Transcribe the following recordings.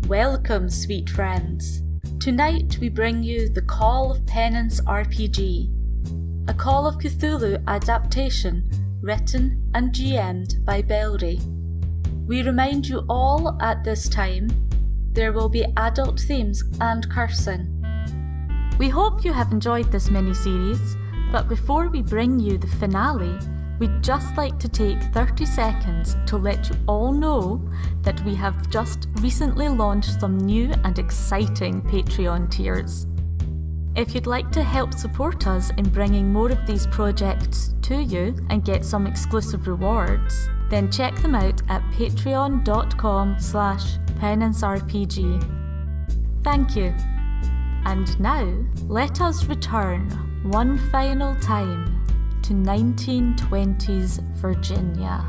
Welcome, sweet friends. Tonight we bring you the Call of Penance RPG, a Call of Cthulhu adaptation written and GM'd by Belry. We remind you all at this time, there will be adult themes and cursing. We hope you have enjoyed this mini-series, but before we bring you the finale, we'd just like to take 30 seconds to let you all know that we have just recently launched some new and exciting Patreon tiers. If you'd like to help support us in bringing more of these projects to you and get some exclusive rewards, then check them out at patreon.com/penancerpg. Thank you. And now, let us return one final time to 1920s Virginia.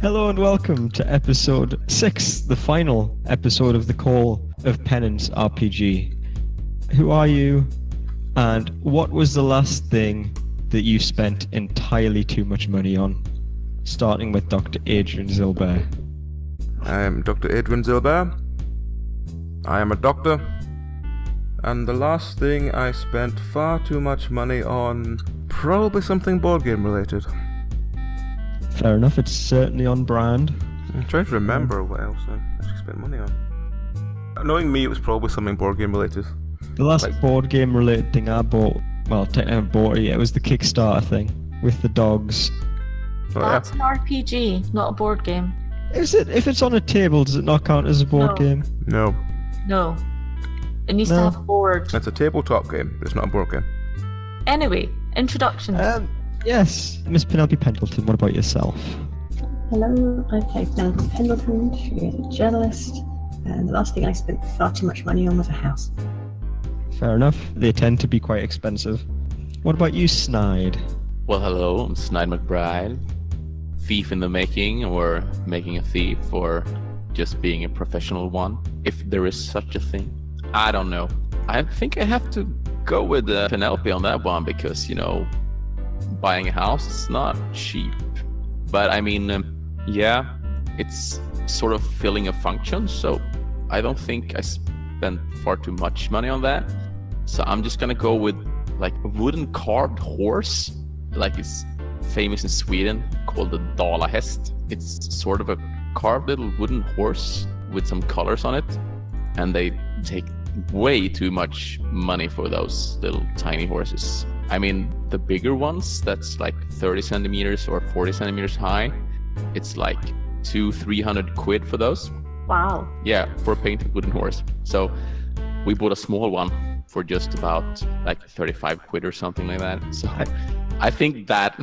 Hello and welcome to episode 6, the final episode of the Call of Penance RPG. Who are you, and what was the last thing that you spent entirely too much money on? Starting with Dr. Adrian Zilbare. I am Dr. Adrian Zilbare. I am a doctor. And the last thing I spent far too much money on, probably something board game related. Fair enough, it's certainly on brand. I'm trying to remember what else I actually spent money on. Knowing me, it was probably something board game related. The last board game related thing I bought, well, technically I bought it, it was the Kickstarter thing with the dogs. Oh, That's an RPG, not a board game. Is it? If it's on a table, does it not count as a board game? No. No. It needs to have a board. It's a tabletop game, but it's not a board game. Anyway, introductions. Yes, Miss Penelope Pendleton, what about yourself? Hello, I play Penelope Pendleton. She is a journalist, and the last thing I spent far too much money on was a house. Fair enough, they tend to be quite expensive. What about you, Snide? Well, hello, I'm Snide McBride. Thief in the making, or making a thief, or just being a professional one, if there is such a thing. I don't know. I think I have to go with Penelope on that one because, buying a house is not cheap. But I mean, yeah, it's sort of filling a function, so I don't think I spent far too much money on that. So I'm just gonna go with like a wooden carved horse, like it's famous in Sweden, called the Dalahäst. It's sort of a carved little wooden horse with some colors on it, and they take way too much money for those little tiny horses. I mean, the bigger ones, that's like 30 centimeters or 40 centimeters high, it's like 200-300 quid for those. Wow. Yeah, for a painted wooden horse. So we bought a small one for just about like 35 quid or something like that. So I think that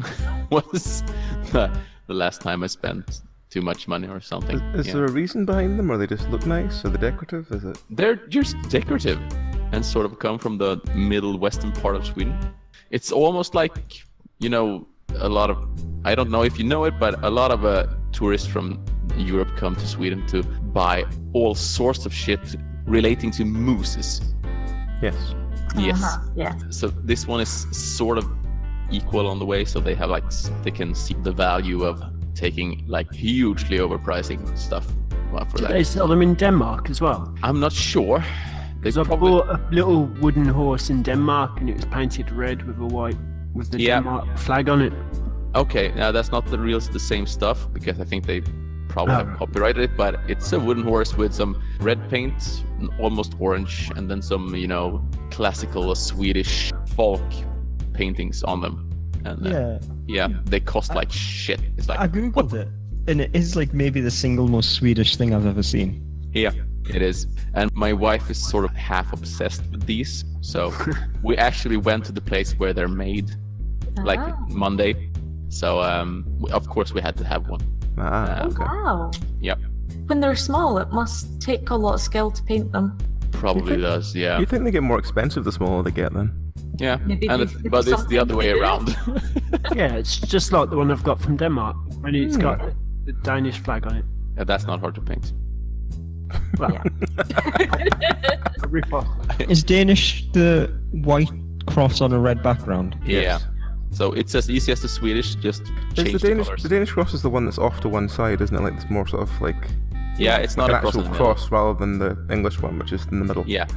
was the last time I spent too much money or something. Is there a reason behind them, or they just look nice? Are they decorative? Is it? They're just decorative and sort of come from the middle western part of Sweden. It's almost like, a lot of, I don't know if you know it, but a lot of tourists from Europe come to Sweden to buy all sorts of shit relating to mooses. Yes. Yes. Yeah. So this one is sort of equal on the way, so they have they can see the value of taking like hugely overpricing stuff for Do that. they sell them in Denmark as well? I'm not sure. They I bought a little wooden horse in Denmark, and it was painted red with the Denmark flag on it. Okay, now that's not the same stuff, because I think they probably have copyrighted it, but it's a wooden horse with some red paint, almost orange, and then some, classical Swedish folk paintings on them. And they cost like shit. It's like, I googled it, and it is like maybe the single most Swedish thing I've ever seen. Yeah, it is. And my wife is sort of half obsessed with these, so we actually went to the place where they're made, like Monday. So of course we had to have one. Okay. Wow. Yep. When they're small, it must take a lot of skill to paint them. Probably does, yeah. You think they get more expensive the smaller they get then? Yeah, Maybe but it's the other way around. Yeah, it's just like the one I've got from Denmark, and it's got the Danish flag on it. Yeah, that's not hard to paint. Well, a rip-off. Is Danish the white cross on a red background? Yeah. So it's as easy as the Swedish, just change the colors. The Danish cross is the one that's off to one side, isn't it? Like it's more sort of like... Yeah, it's like not an a cross actual in the cross rather than the English one, which is in the middle. Yeah.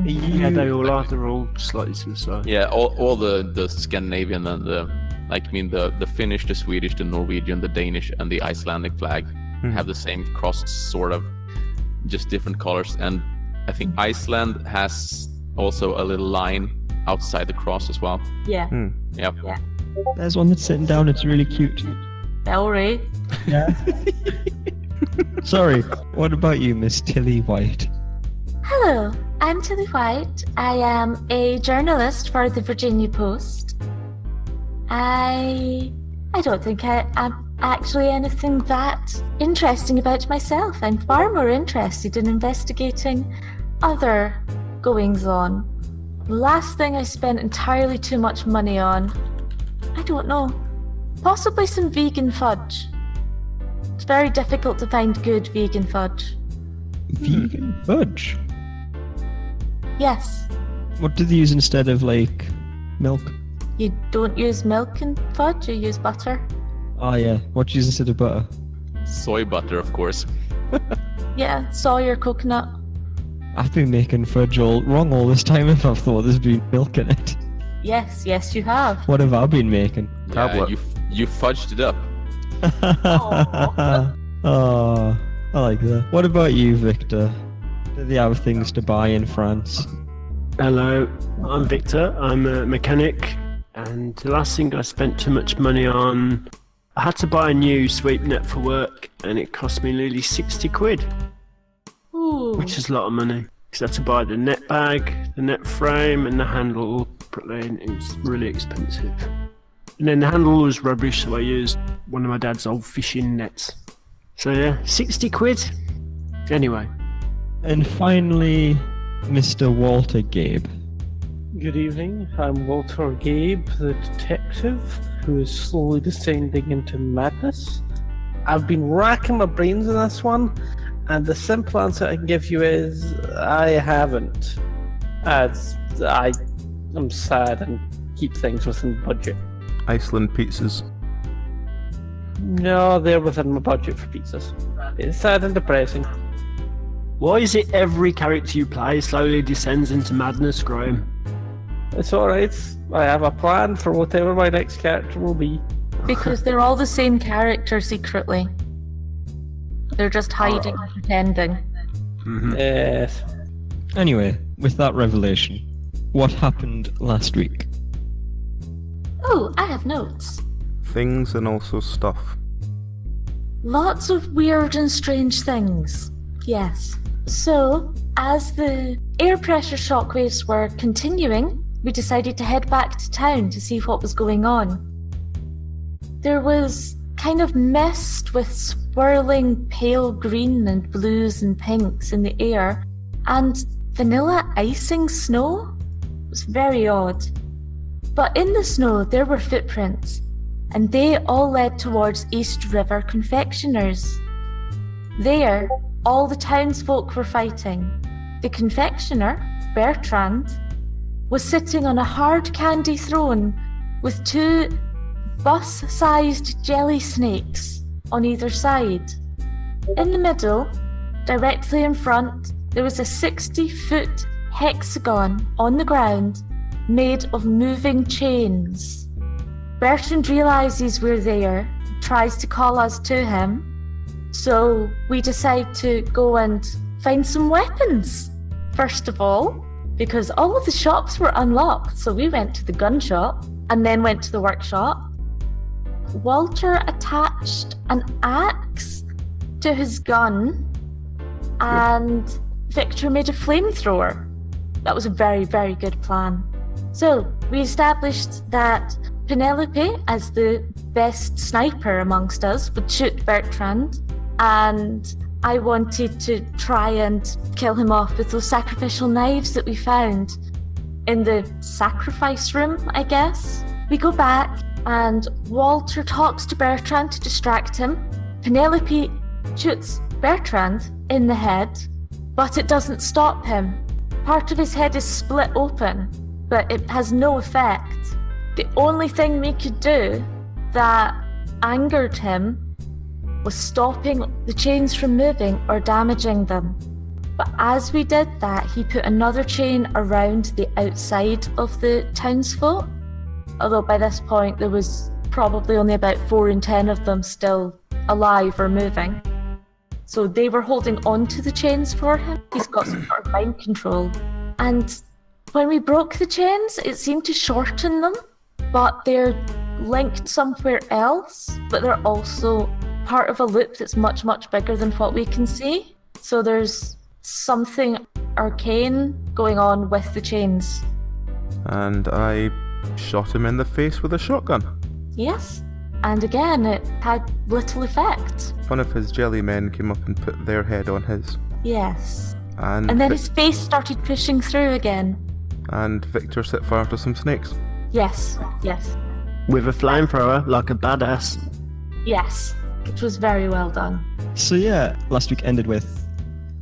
Yeah, they all are. They're all slightly to the side. Yeah, all the Scandinavian and the Finnish, the Swedish, the Norwegian, the Danish, and the Icelandic flag have the same cross, sort of, just different colors. And I think Iceland has also a little line outside the cross as well. Yeah. Yep. Yeah. There's one that's sitting down. It's really cute. Belry. Yeah. Sorry. What about you, Miss Tilly White? Hello, I'm Tilly White. I am a journalist for the Virginia Post. I don't think I'm actually anything that interesting about myself. I'm far more interested in investigating other goings-on. The last thing I spent entirely too much money on, I don't know, possibly some vegan fudge. It's very difficult to find good vegan fudge. Vegan fudge? Yes. What do they use instead of, like, milk? You don't use milk in fudge, you use butter. Oh, yeah. What do you use instead of butter? Soy butter, of course. Yeah, soy or coconut. I've been making fudge all wrong all this time if I've thought there's been milk in it. Yes, you have. What have I been making? Tablet. You fudged it up. Oh, I like that. What about you, Victor? Do they have things to buy in France? Hello, I'm Victor. I'm a mechanic, and the last thing I spent too much money on, I had to buy a new sweep net for work, and it cost me nearly 60 quid, Ooh. which is a lot of money. Because I had to buy the net bag, the net frame, and the handle separately, and it was really expensive. And then the handle was rubbish, so I used one of my dad's old fishing nets. So yeah, 60 quid. Anyway. And finally, Mr. Walter Gabe. Good evening, I'm Walter Gabe, the detective who is slowly descending into madness. I've been racking my brains on this one, and the simple answer I can give you is I haven't. As I'm sad and keep things within budget. Iceland pizzas. No, they're within my budget for pizzas. It's sad and depressing. Why is it every character you play slowly descends into madness, Graham? It's alright, I have a plan for whatever my next character will be. Because they're all the same character secretly. They're just hiding and pretending. Yes. Anyway, with that revelation, what happened last week? Oh, I have notes. Things and also stuff. Lots of weird and strange things. Yes. So, as the air pressure shockwaves were continuing, we decided to head back to town to see what was going on. There was kind of mist with swirling pale green and blues and pinks in the air, and vanilla icing snow. It was very odd. But in the snow there were footprints, and they all led towards East River Confectioners. There, all the townsfolk were fighting. The confectioner, Bertrand, was sitting on a hard candy throne with two bus-sized jelly snakes on either side. In the middle, directly in front, there was a 60-foot hexagon on the ground made of moving chains. Bertrand realizes we're there, tries to call us to him, so we decide to go and find some weapons. First of all, because all of the shops were unlocked, so we went to the gun shop and then went to the workshop. Walter attached an axe to his gun, and Victor made a flamethrower. That was a very, very good plan. So we established that Penelope, as the best sniper amongst us, would shoot Bertrand, and I wanted to try and kill him off with those sacrificial knives that we found in the sacrifice room, I guess. We go back, and Walter talks to Bertrand to distract him. Penelope shoots Bertrand in the head, but it doesn't stop him. Part of his head is split open, but it has no effect. The only thing we could do that angered him was stopping the chains from moving or damaging them. But as we did that, he put another chain around the outside of the townsfolk. Although by this point there was probably only about 4 in 10 of them still alive or moving. So they were holding on to the chains for him. He's got some sort of mind control. And when we broke the chains, it seemed to shorten them, but they're linked somewhere else, but they're also part of a loop that's much, much bigger than what we can see. So there's something arcane going on with the chains. And I shot him in the face with a shotgun. Yes. And again, it had little effect. One of his jelly men came up and put their head on his. Yes. And then his face started pushing through again. And Victor set fire to some snakes. Yes, yes, With a flamethrower, like a badass. yes. Which was very well done. So yeah, last week ended with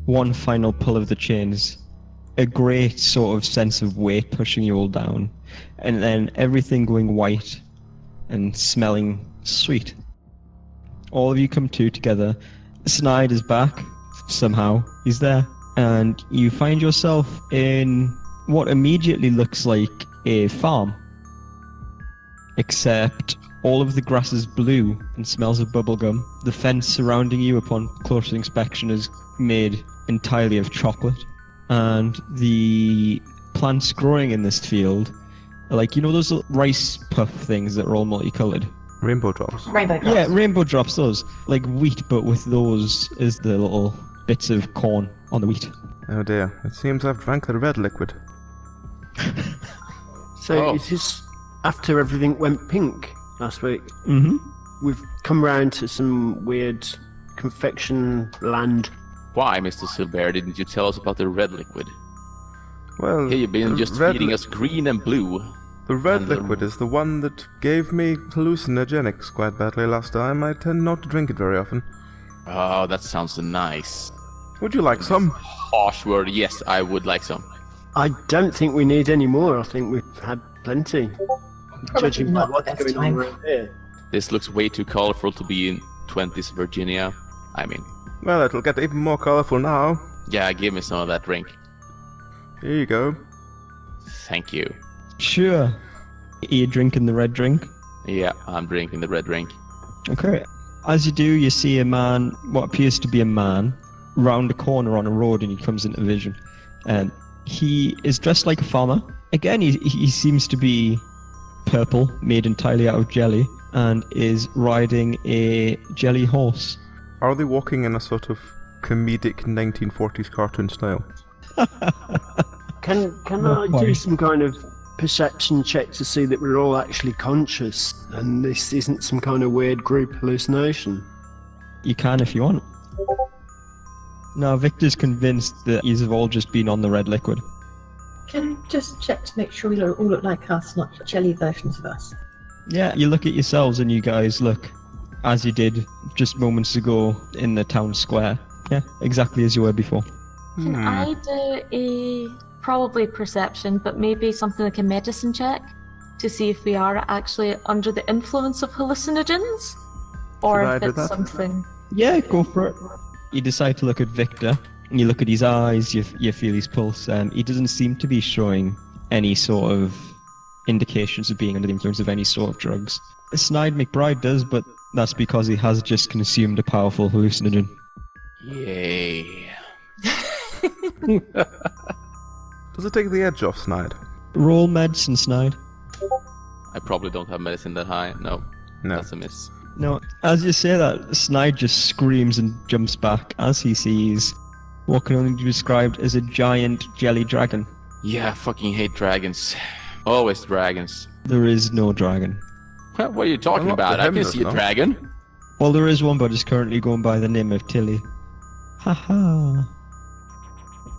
one final pull of the chains, a great sort of sense of weight pushing you all down, and then everything going white and smelling sweet. All of you come to together. Snide is back, somehow. He's there. And you find yourself in what immediately looks like a farm. Except all of the grass is blue and smells of bubblegum. The fence surrounding you upon closer inspection is made entirely of chocolate. And the plants growing in this field are like, you know those little rice puff things that are all multicolored? Rainbow drops. Rainbow drops. Yeah, rainbow drops, those. Like wheat, but with those as the little bits of corn on the wheat. Oh dear, it seems I've drank the red liquid. So Oh. is this after everything went pink last week? Mm-hmm. We've come round to some weird confection land. Why, Mr. Zilbare, didn't you tell us about the red liquid? Well, Here you've been the just red feeding li- us green and blue. The red and the- liquid is the one that gave me hallucinogenics quite badly last time. I tend not to drink it very often. Oh, that sounds nice. Would you like some? Harsh word, yes, I would like some. I don't think we need any more. I think we've had plenty. Judging by not what's the best going on time. around here. This looks way too colorful to be in 20s Virginia. I mean, Well, it'll get even more colourful now. yeah, give me some of that drink. Here you go. Thank you. Sure. Are you drinking the red drink? Yeah, I'm drinking the red drink. Okay. As you do, you see a man, what appears to be a man, round a corner on a road, and he comes into vision. And he is dressed like a farmer. Again, he seems to be purple, made entirely out of jelly, and is riding a jelly horse. Are they walking in a sort of comedic 1940s cartoon style? Can Not I do quite. some kind of perception check to see that we're all actually conscious and this isn't some kind of weird group hallucination? You can if you want. Now, Victor's convinced that you've all just been on the red liquid. Can I just check to make sure we all look like us, not jelly versions of us? Yeah, you look at yourselves and you guys look as you did just moments ago in the town square. Yeah, exactly as you were before. Can I do a probably perception, but maybe something like a medicine check to see if we are actually under the influence of hallucinogens, or Should I if do it's that? something. Yeah, go for it. You decide to look at Victor, and you look at his eyes, you feel his pulse. He doesn't seem to be showing any sort of indications of being under the influence of any sort of drugs. Snide McBride does, but that's because he has just consumed a powerful hallucinogen. Yay. Does it take the edge off, Snide? Roll medicine, Snide. I probably don't have medicine that high. No, No. that's a miss. No, as you say that, Snide just screams and jumps back as he sees what can only be described as a giant jelly dragon. Yeah, I fucking hate dragons. Always dragons. There is no dragon. What are you talking Well, not about? to I him, can there's see a no. dragon. Well, there is one, but it's currently going by the name of Tilly. Haha.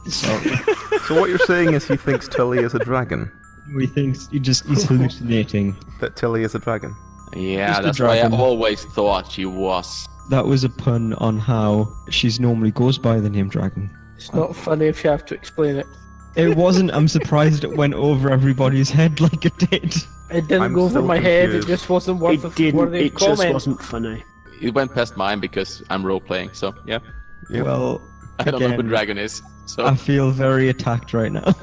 So what you're saying is he thinks Tilly is a dragon? He thinks he's hallucinating. That Tilly is a dragon? Yeah, Just a that's why I dragon. always thought she was. That was a pun on how she's normally goes by the name Dragon. It's not funny if you have to explain it. It wasn't. I'm surprised it went over everybody's head like it did. It didn't I'm go over so my head. It confused. just wasn't worth It didn't. worthy It of just comment. wasn't funny. It went past mine because I'm role playing. So yeah, Yep. Well, I don't know who again, Dragon is. So I feel very attacked right now.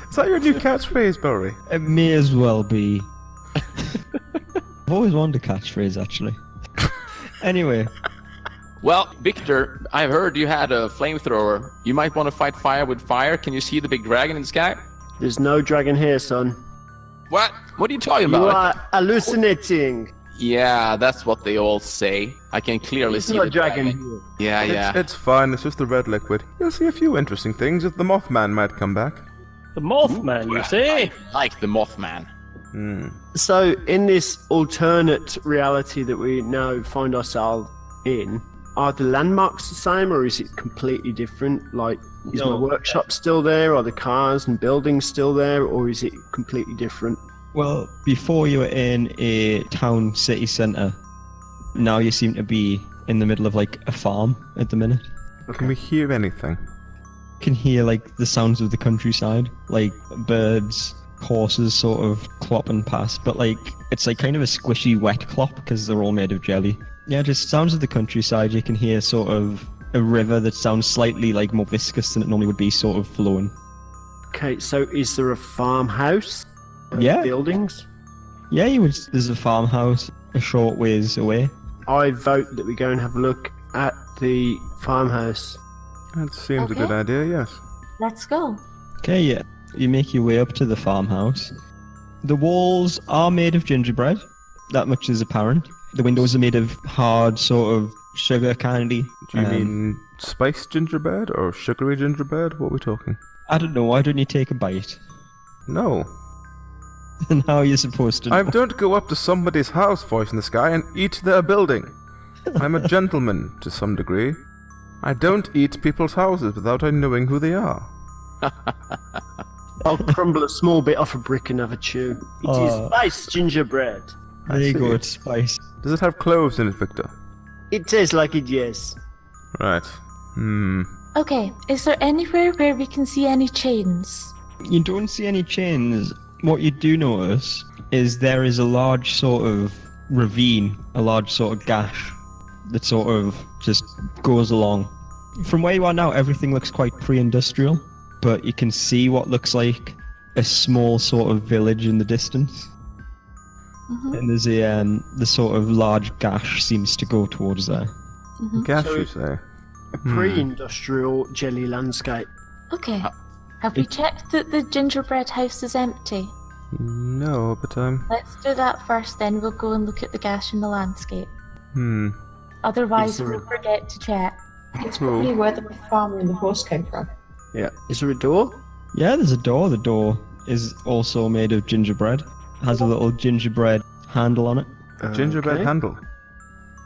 Is that your new catchphrase, Belry? It may as well be. I've always wanted a catchphrase, actually. Anyway, well, Victor, I heard you had a flamethrower. You might want to fight fire with fire. Can you see the big dragon in the sky? There's no dragon here, son. What? What are you talking You about? are hallucinating. Yeah, that's what they all say. I can clearly It's see not the a dragon. Yeah, yeah. It's fine, it's just the red liquid. You'll see a few interesting things if the Mothman might come back. The Mothman, you say? I like the Mothman. So, in this alternate reality that we now find ourselves in, are the landmarks the same or is it completely different? Like, is my No. workshop still there? Are the cars and buildings still there? Or is it completely different? well, before you were in a town city centre, now you seem to be in the middle of like a farm at the minute. Can we hear anything? You can hear like the sounds of the countryside, like birds, horses sort of clopping past, but like it's like kind of a squishy wet clop because they're all made of jelly. Yeah, just sounds of the countryside. You can hear sort of a river that sounds slightly like more viscous than it normally would be, sort of flowing. Okay, so is there a farmhouse? Yeah. Buildings? Yeah, there's a farmhouse a short ways away. I vote that we go and have a look at the farmhouse. That seems a Okay. good idea, yes. Let's go. Okay, yeah. You make your way up to the farmhouse. The walls are made of gingerbread. That much is apparent. The windows are made of hard sort of sugar candy. Do you mean spiced gingerbread or sugary gingerbread? What are we talking? I don't know, why don't you take a bite? No. And how are you supposed to know? I don't go up to somebody's house, voice in the sky, and eat their building. I'm a gentleman, to some degree. I don't eat people's houses without I knowing who they are. I'll crumble a small bit off a brick and have a chew. It is spiced gingerbread. There you see. go, it's spice. Does it have cloves in it, Victor? It tastes like it, yes. Right. Okay, is there anywhere where we can see any chains? You don't see any chains. What you do notice is there is a large sort of ravine, a large sort of gash that sort of just goes along. From where you are now, everything looks quite pre-industrial, but you can see what looks like a small sort of village in the distance. And there's the sort of large gash seems to go towards there. Gash, So- you say? A pre-industrial jelly landscape. Okay. Have we checked that the gingerbread house is empty? No, but Let's do that first, then we'll go and look at the gash in the landscape. Otherwise, Is there we'll forget to check. It's probably where the farmer and the horse came from. Yeah. Is there a door? Yeah, there's a door. The door is also made of gingerbread. Has a little gingerbread handle on it. gingerbread Okay. handle.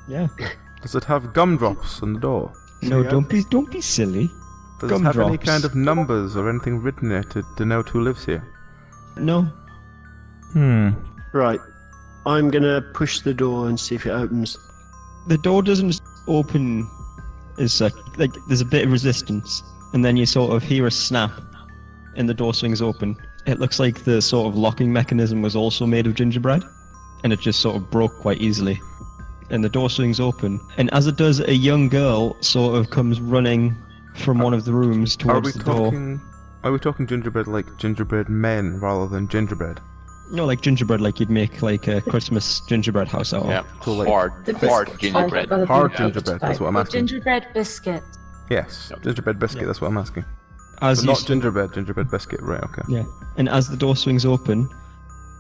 Yeah. Does it have gumdrops on the door? No, Yeah. don't be silly. Does it have any Gumdrops. kind of numbers or anything written in it to denote who lives here? No. Right. I'm gonna push the door and see if it opens. The door doesn't open as such. Like, there's a bit of resistance, and then you sort of hear a snap, and the door swings open. It looks like the sort of locking mechanism was also made of gingerbread, and it just sort of broke quite easily. And the door swings open, and as it does, a young girl sort of comes running from one of the rooms towards the door. Are we talking gingerbread like gingerbread men rather than gingerbread? No, like gingerbread, like you'd make like a Christmas gingerbread house out of. Yeah, So, like, hard biscuit gingerbread. type, Hard rather than gingerbread, that's what I'm The asking. gingerbread biscuit. Yes, gingerbread biscuit, that's what I'm asking. As But you not st- gingerbread biscuit, right, okay. Yeah, and as the door swings open,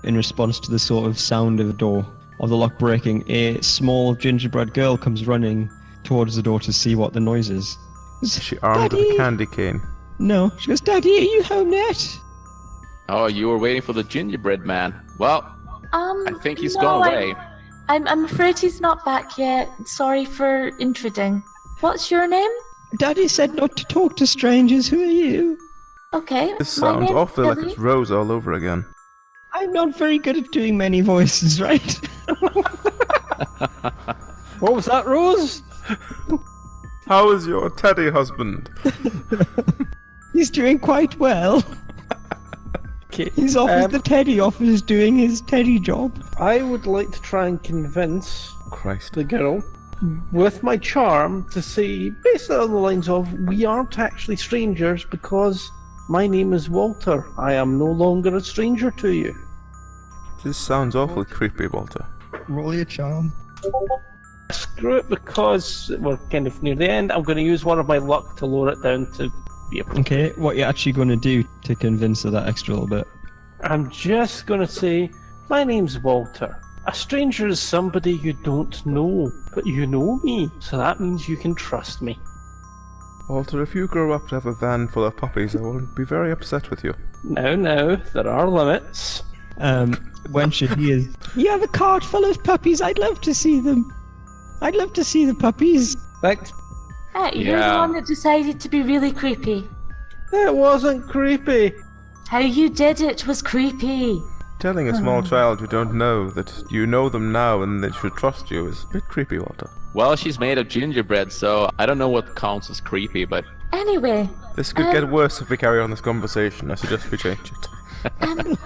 in response to the sort of sound of the door, of the lock breaking, a small gingerbread girl comes running towards the door to see what the noise is. Is she armed with Daddy! a candy cane? No, she goes, "Daddy, are you home yet?" Oh, you were waiting for the gingerbread man. Well, I think he's no, gone away. I'm afraid he's not back yet. Sorry for intruding. What's your name? Daddy said not to talk to strangers. Who are you? Okay. This my sounds name's awfully like Billy. it's Rose all over again. I'm not very good at doing many voices, right? What was that, Rose? How is your teddy husband? He's doing quite well. Okay. He's off the teddy office doing his teddy job. I would like to try and convince Christ. the girl with my charm to say, basically on the lines of, we aren't actually strangers because my name is Walter. I am no longer a stranger to you. This sounds awfully creepy, Walter. Roll your charm. Screw it, because we're kind of near the end. I'm going to use one of my luck to lower it down to be a... Okay, what you're actually going to do to convince her that extra little bit? I'm just going to say, my name's Walter. A stranger is somebody you don't know, but you know me, so that means you can trust me. Walter, if you grow up to have a van full of puppies, I will be very upset with you. No, there are limits. When she hears, you have a cart full of puppies, I'd love to see them. I'd love to see the puppies. Thanks. You're the one that decided to be really creepy. It wasn't creepy. How you did it was creepy. Telling a small child you don't know that you know them now and they should trust you is a bit creepy, Walter. Well, she's made of gingerbread, so I don't know what counts as creepy, but... Anyway, This could get worse if we carry on this conversation. I suggest we change it.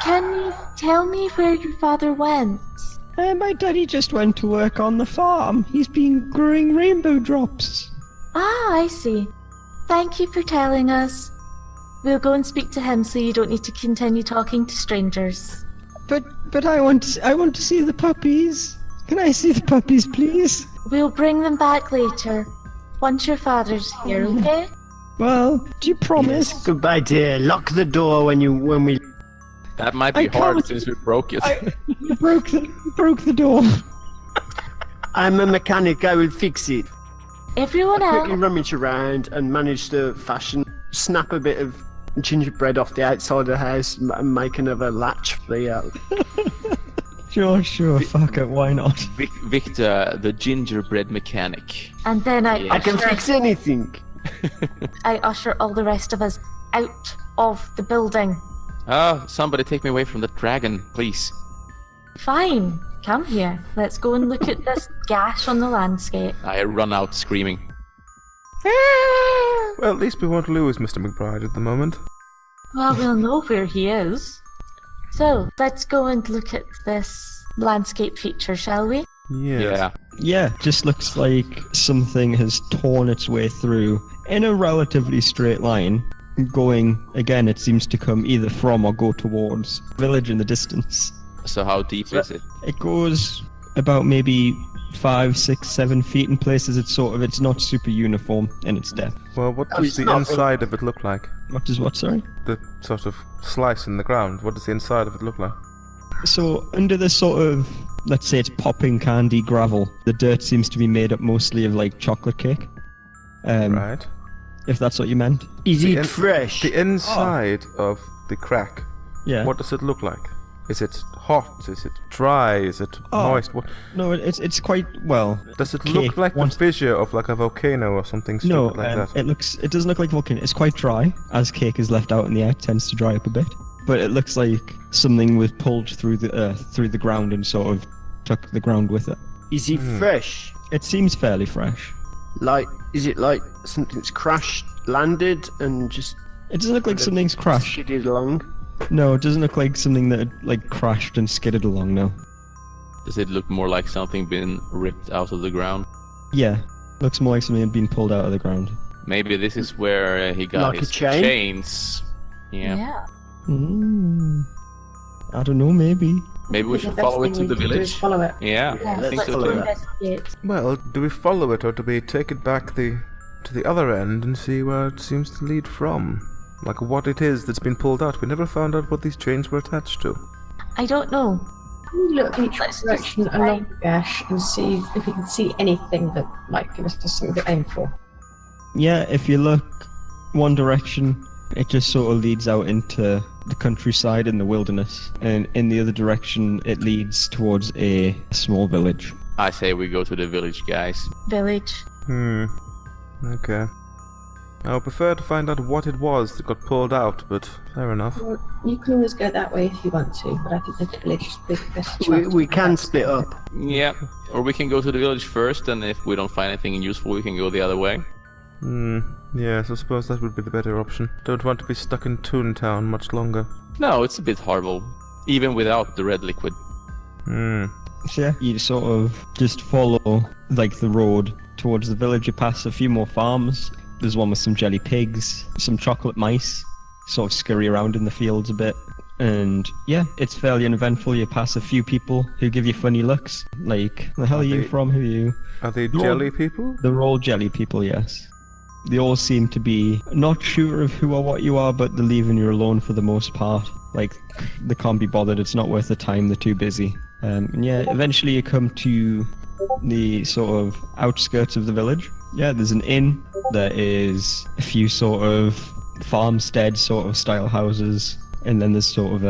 can you tell me where your father went? My daddy just went to work on the farm. He's been growing rainbow drops. Ah, I see. Thank you for telling us. We'll go and speak to him so you don't need to continue talking to strangers. But I want to see the puppies. Can I see the puppies, please? We'll bring them back later, once your father's here, okay? Well, do you promise? Yes, goodbye, dear. Lock the door when we... That might be I hard can't- since we broke it. You broke the door. I'm a mechanic. I will fix it. Everyone Quickly else, rummage around and manage to snap a bit of gingerbread off the outside of the house and make another latch for the... Sure, fuck it, why not? Victor, the gingerbread mechanic. and then I can fix anything. I usher all the rest of us out of the building. Oh, somebody take me away from the dragon, please. Fine, come here. Let's go and look at this gash on the landscape. I run out screaming. Well, at least we won't lose Mr. McBride at the moment. Well, we'll know where he is. So, let's go and look at this landscape feature, shall we? Yes. Yeah, just looks like something has torn its way through in a relatively straight line. Going, again, it seems to come either from or go towards village in the distance. So how deep is it? It goes about maybe 5, 6, 7 feet in places. It's not super uniform in its depth. Well, what Oh, does it's the not inside of it look like? What does what, sorry? The sort of slice in the ground. What does the inside of it look like? So under the sort of, let's say it's popping candy gravel, the dirt seems to be made up mostly of like chocolate cake. Right. If that's what you meant. Is The it in- fresh? The inside of the crack. Yeah. What does it look like? Is it hot? Is it dry? Is it moist? What No, it's quite, well... does it cake look like? The once- fissure of like a volcano or something stupid No, like that? it doesn't look like volcano. It's quite dry, as cake is left out in the air. It tends to dry up a bit. But it looks like something was pulled through the earth, through the ground, and sort of took the ground with it. Is it fresh? It seems fairly fresh. Like, is it like something's crashed, landed, and just It doesn't look like something's crashed. skidded along? No, it doesn't look like something that like crashed and skidded along, no. Does it look more like something been ripped out of the ground? Yeah, looks more like something had been pulled out of the ground. Maybe this is where he got Like a his chain? chains. Yeah. I don't know, maybe. Maybe we The should best follow it thing to we the can do is village. follow it. Yeah, Yes, I think let's so go too. investigate. Well, do we follow it or do we take it back to the other end and see where it seems to lead from? Like what it is that's been pulled out. We never found out what these chains were attached to. I don't know. Can we look each Let's just direction try. along the gash and see if we can see anything that might give us just something to aim for? Yeah, if you look one direction, it just sort of leads out into the countryside and the wilderness. And in the other direction, it leads towards a small village. I say we go to the village, guys. Village. Okay. I would prefer to find out what it was that got pulled out, but fair enough. Well, you can always go that way if you want to, but I think the village is the best chance. We can split up. Yeah, or we can go to the village first, and if we don't find anything useful, we can go the other way. Yes, I suppose that would be the better option. Don't want to be stuck in Toontown much longer. No, it's a bit horrible, even without the red liquid. So yeah, you sort of just follow like the road towards the village. You pass a few more farms. There's one with some jelly pigs, some chocolate mice, sort of scurry around in the fields a bit. And yeah, it's fairly uneventful. You pass a few people who give you funny looks, like, the hell are you from? Who are you? Are they They're jelly people? They're all jelly people, yes. They all seem to be not sure of who or what you are, but they're leaving you alone for the most part. Like, they can't be bothered, it's not worth the time, they're too busy. And yeah, eventually you come to the sort of outskirts of the village. Yeah, there's an inn. There is a few sort of farmstead sort of style houses. And then there's sort of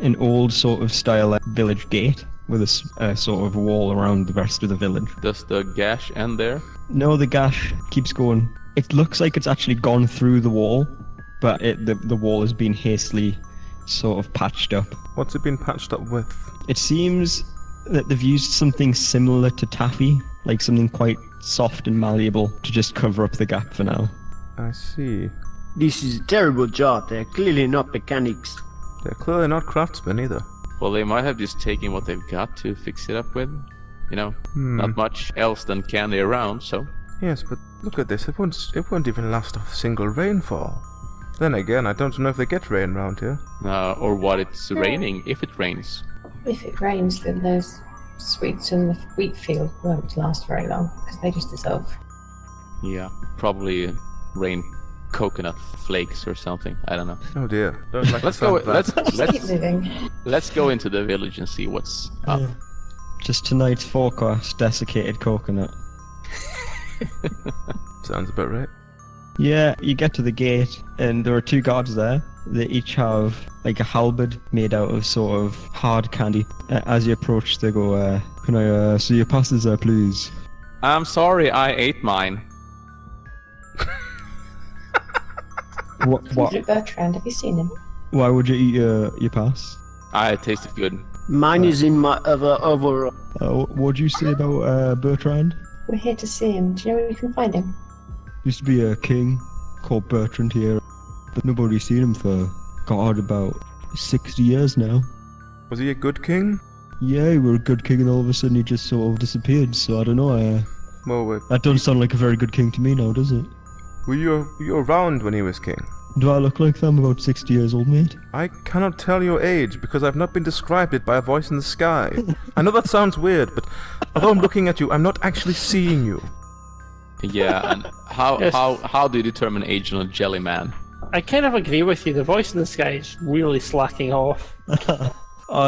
an old sort of style village gate with a sort of wall around the rest of the village. Does the gash end there? No, the gash keeps going. It looks like it's actually gone through the wall, but the wall has been hastily sort of patched up. What's it been patched up with? It seems that they've used something similar to taffy, like something quite soft and malleable, to just cover up the gap for now. I see. This is a terrible job. They're clearly not mechanics. They're clearly not craftsmen either. Well, they might have just taken what they've got to fix it up with. You know, not much else than candy around, so... Yes, but look at this. It won't even last a single rainfall. Then again, I don't know if they get rain around here. Or what it's raining, if it rains. If it rains, then those sweets in the wheat field won't last very long, because they just dissolve. Yeah, probably rain coconut flakes or something. I don't know. Oh dear. Don't like Let's the sound go. of that. Just keep moving. Let's go into the village and see what's up. Yeah. Just tonight's forecast, desiccated coconut. Sounds about right. Yeah, you get to the gate, and there are two guards there. They each have like a halberd made out of sort of hard candy. As you approach, they go, "Can I see your passes there, please?" I'm sorry, I ate mine. What? Bertrand, have you seen him? Why would you eat your pass? It tasted good. Mine is in my other overall. What do you say about Bertrand? We're here to see him. Do you know where you can find him? Used to be a king called Bertrand here, but nobody's seen him for, God, about 60 years now. Was he a good king? Yeah, he was a good king and all of a sudden he just sort of disappeared, so I don't know. Well, That doesn't sound like a very good king to me now, does it? were you around when he was king? Do I look like that? I'm about 60 years old, mate. I cannot tell your age because I've not been described it by a voice in the sky. I know that sounds weird, but although I'm looking at you, I'm not actually seeing you. Yeah, and how do you determine age on a jelly man? I kind of agree with you. The voice in the sky is really slacking off.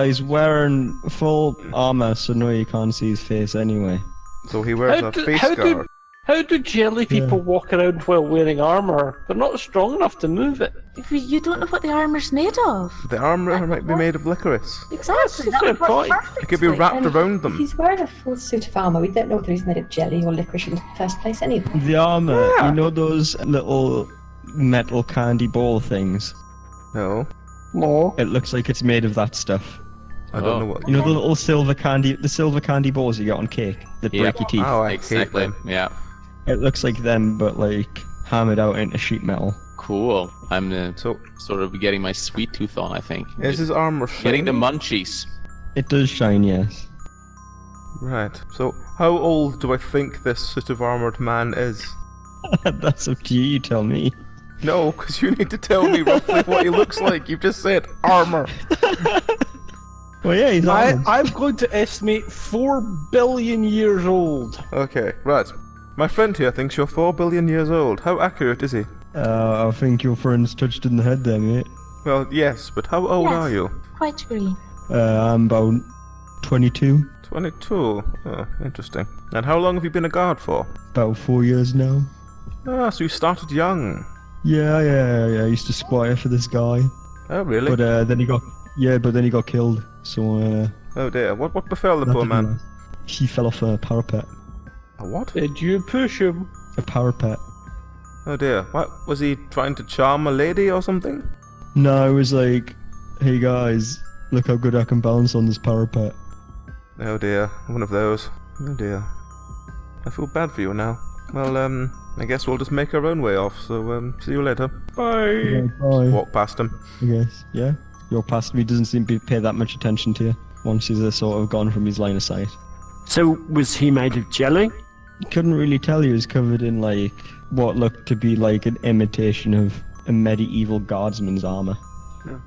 He's wearing full armor, so no, you can't see his face anyway. So he wears a face guard. How do jelly people walk around while wearing armor? They're not strong enough to move it. You don't know what the armour's made of. The armor might be made of licorice. Exactly. That's a fair point. It could be wrapped around them. He's wearing a full suit of armour. We don't know whether he's made of jelly or licorice in the first place anyway. The armor, you know those little metal candy ball things? No, No. It looks like it's made of that stuff. I don't know what. You know the little silver candy balls you get on cake that break your teeth? Oh, I hate Exactly. them. Yeah. It looks like them, but like hammered out into sheet metal. Cool. I'm So, sort of getting my sweet tooth on, I think. is his armor Getting the shiny? munchies. It does shine, yes. Right. So, how old do I think this suit of armored man is? That's up to you, you tell me. No, because you need to tell me roughly what he looks like. You've just said armor. Well, yeah, he's armored. I'm going to estimate 4 billion years old. Okay, right. My friend here thinks you're 4 billion years old. How accurate is he? I think your friend's touched in the head there, mate. Well, yes, but how old Yes. are you? Quite agree. I'm about 22. 22. Oh, interesting. And how long have you been a guard for? About 4 years now. Ah, so you started young. Yeah, I used to squire for this guy. Oh, really? But then he got killed. So Oh dear. What befell the poor man? He fell off a parapet. A what? Did you push him? A parapet. Oh dear. What was he trying to charm a lady or something? No, it was like, hey guys, look how good I can balance on this parapet. Oh dear. One of those. Oh dear. I feel bad for you now. Well, I guess we'll just make our own way off, so, see you later. Bye. Bye. Walk past him. I guess, yeah. Your past me doesn't seem to pay that much attention to you once he's sort of gone from his line of sight. So, was he made of jelly? Couldn't really tell. He was covered in, like, what looked to be like an imitation of a medieval guardsman's armour.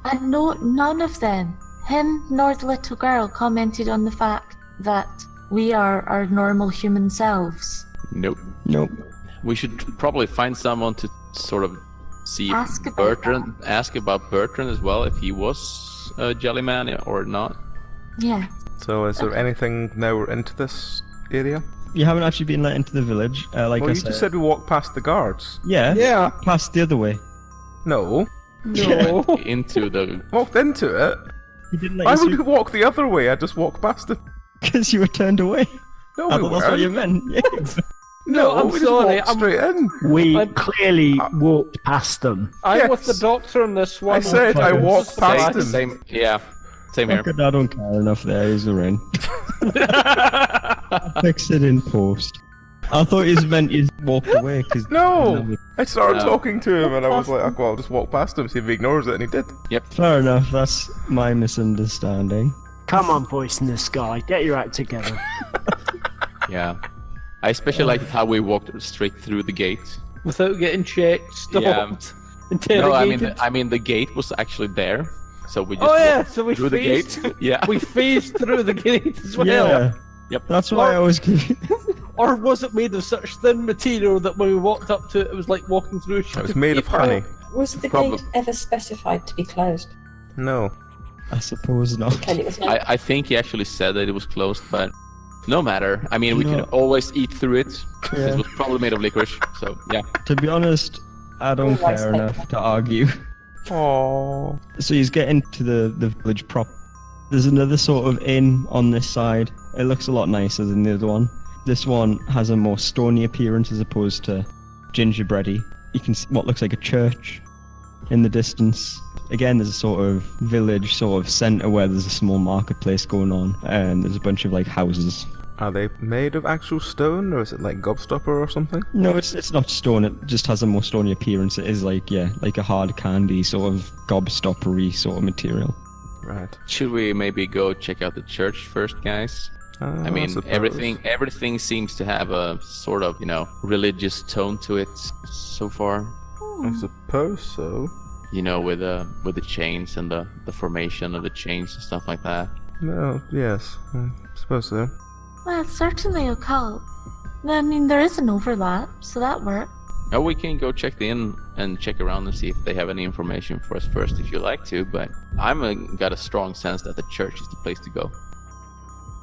And no, none of them, him nor the little girl, commented on the fact that we are our normal human selves. Nope. Nope. We should probably find someone to sort of see if Ask about Bertrand, ask about Bertrand as well, if he was a jellyman or not. Yeah. So, is there anything now we're into this area? You haven't actually been let into the village, like Well, I you just said we walked past the guards. Yeah. Yeah. Past the other way. No. No. Into the... Walked into it. You didn't let Why us would you walk the other way? I just walked past it. because you were turned away. No, I we thought that's what you weren't. meant. Yeah. No, I'm we just sorry, walked I'm- straight in. We clearly walked past them. I'm with the Yes. doctor on this one. I said I walked Just past fine. him. Yeah, same here. Fuck it, I don't care enough there, he's a in. Fix it in post. I thought he meant you walked away because No! I started No. talking to him and I was like, well, I'll just walk past him, see if he ignores it, and he did. Fair enough, that's my misunderstanding. Come on, voice in the sky, get your act together. Yeah. I especially liked how we walked straight through the gate. Without getting checked, stopped, No, interrogated. I mean the gate was actually there, so we just Oh yeah, walked so we through the phased. gate. Yeah. We phased through the gate as well. Yeah. Yep. That's why I was confused. Or was it made of such thin material that when we walked up to it, it was like walking through a sheet It was made of paper? honey. Was the Probably- gate ever specified to be closed? No. I suppose not. And it was not. I think he actually said that it was closed, but no matter. I mean, we No. can always eat through it. Yeah. It was probably made of licorice, so yeah. To be honest, I don't Oh, rice care paper. enough to argue. Aww. So he's getting to the village prop. There's another sort of inn on this side. It looks a lot nicer than the other one. This one has a more stony appearance as opposed to gingerbready. You can see what looks like a church in the distance. Again, there's a sort of village sort of centre where there's a small marketplace going on, and there's a bunch of like houses. Are they made of actual stone, or is it like gobstopper or something? No, it's not stone. It just has a more stony appearance. It is like like a hard candy sort of gobstoppery sort of material. Right. Should we maybe go check out the church first, guys? I mean, suppose. everything seems to have a sort of, religious tone to it so far. I suppose so. With the chains and the formation of the chains and stuff like that. No, yes. I suppose so. Well, it's certainly occult. I mean, there is an overlap, so that works. Oh, we can go check the inn and check around and see if they have any information for us first, if you like to. But I'm got a strong sense that the church is the place to go.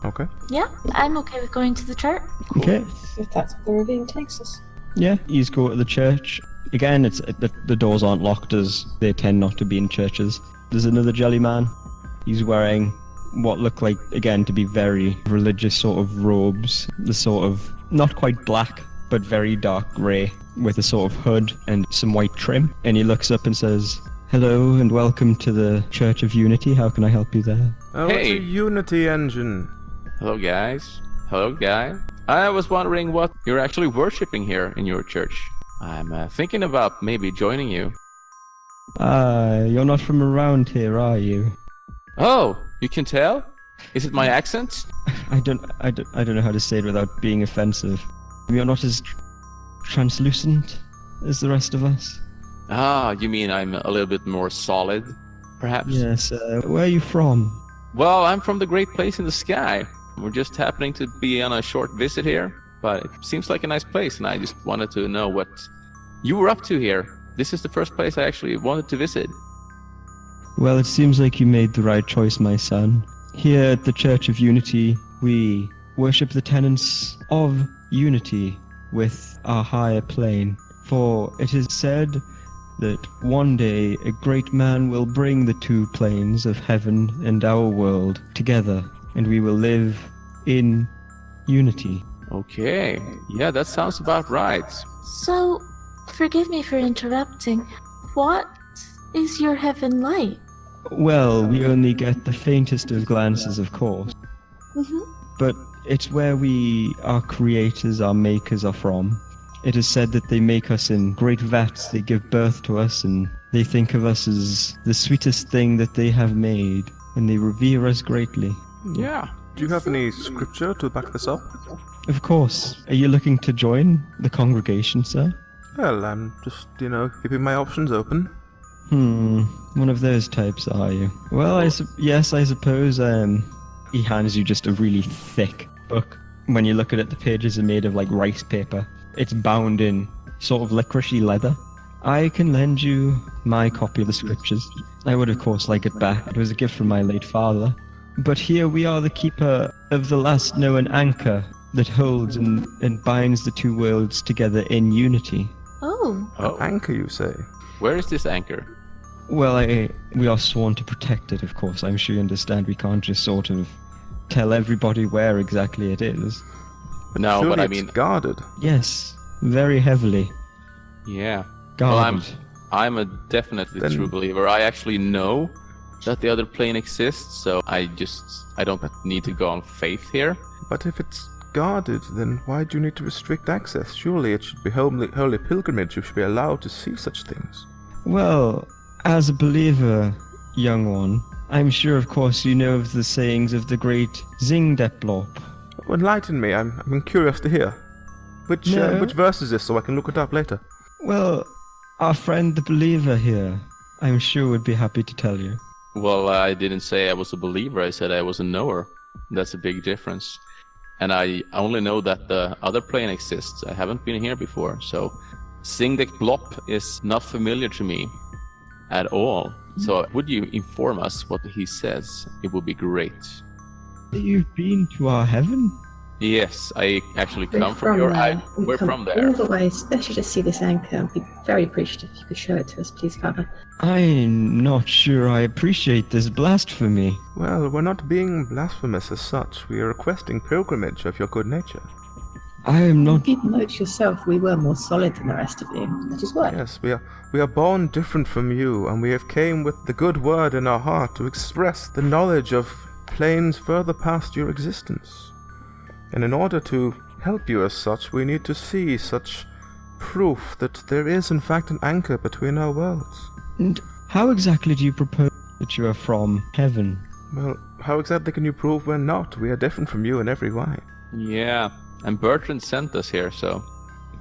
Okay. Yeah, I'm okay with going to the church. Okay. If that's where the ravine takes us. Yeah, you just go to the church. Again, the doors aren't locked as they tend not to be in churches. There's another jelly man. He's wearing what look like, again, to be very religious sort of robes. The sort of, not quite black, but very dark grey, with a sort of hood and some white trim. And he looks up and says, "Hello and welcome to the Church of Unity. How can I help you there?" Oh, it's Hey. a Unity engine. Hello, guys. Hello, guy. I was wondering what you're actually worshipping here in your church. I'm thinking about maybe joining you. You're not from around here, are you? Oh, you can tell? Is it my accent? I don't know how to say it without being offensive. You're not as translucent as the rest of us. Ah, you mean I'm a little bit more solid, perhaps? Yes, where are you from? Well, I'm from the great place in the sky. We're just happening to be on a short visit here, but it seems like a nice place, and I just wanted to know what you were up to here. This is the first place I actually wanted to visit. Well, it seems like you made the right choice, my son. Here at the Church of Unity, we worship the tenets of unity with our higher plane. For it is said that one day a great man will bring the two planes of heaven and our world together, and we will live in unity. Okay, yeah, that sounds about right. So, forgive me for interrupting. What is your heaven like? Well, we only get the faintest of glances, of course, Mm-hmm. but it's where our creators, our makers are from. It is said that they make us in great vats, they give birth to us, and they think of us as the sweetest thing that they have made, and they revere us greatly. Yeah. Do you have any scripture to back this up? Of course. Are you looking to join the congregation, sir? Well, I'm just, keeping my options open. One of those types, are you? Well, yes, I suppose. He hands you just a really thick book. When you look at it, the pages are made of like rice paper. It's bound in sort of licoricey leather. I can lend you my copy of the scriptures. I would, of course, like it back. It was a gift from my late father. But here we are, the keeper of the last known anchor that holds and binds the two worlds together in unity. Oh. Anchor, you say? Where is this anchor? Well, we are sworn to protect it, of course. I'm sure you understand we can't just sort of tell everybody where exactly it is. No, Surely but I it's mean... guarded. Yes, very heavily Yeah. guarded. Well, I'm a definitely true believer. I actually know that the other plane exists, so I don't need to go on faith here. But if it's guarded, then why do you need to restrict access? Surely it should be holy pilgrimage. You should be allowed to see such things. Well, as a believer, young one, I'm sure, of course, you know of the sayings of the great Zingdeplop. Oh, enlighten me. I'm curious to hear. Which verse is this, so I can look it up later? Well, our friend the believer here, I'm sure would be happy to tell you. Well, I didn't say I was a believer, I said I was a knower. That's a big difference. And I only know that the other plane exists. I haven't been here before, so Singdek Blop is not familiar to me at all. So would you inform us what he says? It would be great. You've been to our heaven? Yes, I actually We're come from your... there. We're come from there. all the way, especially to see this anchor. I'd be very appreciative if you could show it to us, please, Father. I'm not sure I appreciate this blasphemy. Well, we're not being blasphemous as such. We are requesting pilgrimage of your good nature. I am not... You note yourself we were more solid than the rest of you. That is what? Yes, we are born different from you, and we have came with the good word in our heart to express the knowledge of planes further past your existence. And in order to help you as such, we need to see such proof that there is in fact an anchor between our worlds. And how exactly do you propose that you are from heaven? Well, how exactly can you prove we're not? We are different from you in every way. Yeah, and Bertrand sent us here, so...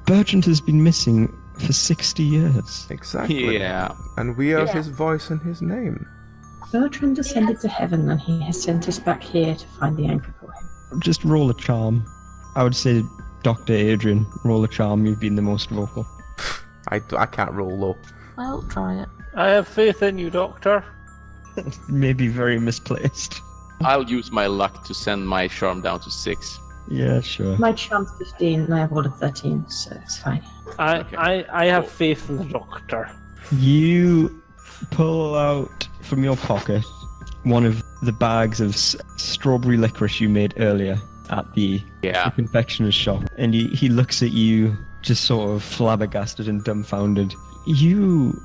Bertrand has been missing for 60 years. Exactly. Yeah. And we are his voice and his name. Bertrand ascended to heaven and he has sent us back here to find the anchor for him. Just roll a charm. I would say, Dr. Adrian, roll a charm. You've been the most vocal. I can't roll low. I'll try it. I have faith in you, Doctor. Maybe very misplaced. I'll use my luck to send my charm down to 6. Yeah, sure. My charm's 15 and I have rolled a 13, so it's fine. I have faith in the Doctor. You pull out from your pocket one of the bags of strawberry licorice you made earlier at the confectioner's shop, and he looks at you just sort of flabbergasted and dumbfounded. You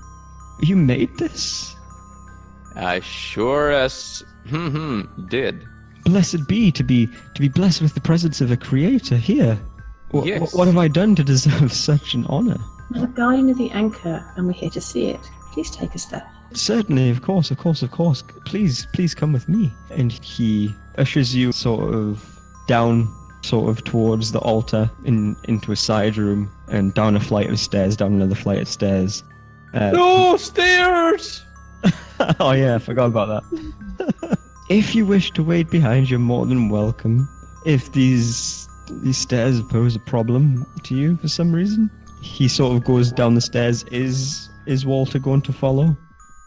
made this? I sure as did. Blessed be to be blessed with the presence of a creator here. Yes. What have I done to deserve such an honor? We're the guardian of the anchor and we're here to see it. Please take us there. Certainly, of course. Please come with me. And he ushers you sort of down, sort of towards the altar, into a side room, and down a flight of stairs, down another flight of stairs. No stairs! Oh yeah, I forgot about that. If you wish to wait behind, you're more than welcome. If these stairs pose a problem to you for some reason, he sort of goes down the stairs. Is Walter going to follow?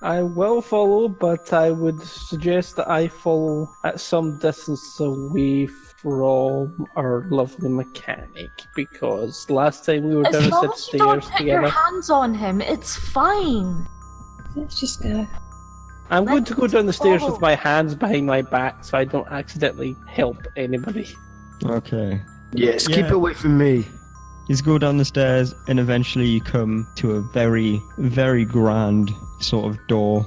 I will follow, but I would suggest that I follow at some distance away from our lovely mechanic, because last time we were As down a long set of as you don't stairs put your together. hands on him, it's fine. Let's just go. I'm going to go down the stairs follow. with my hands behind my back so I don't accidentally help anybody. Okay. Yes, Yeah. keep away from me. You go down the stairs, and eventually you come to a very, very grand sort of door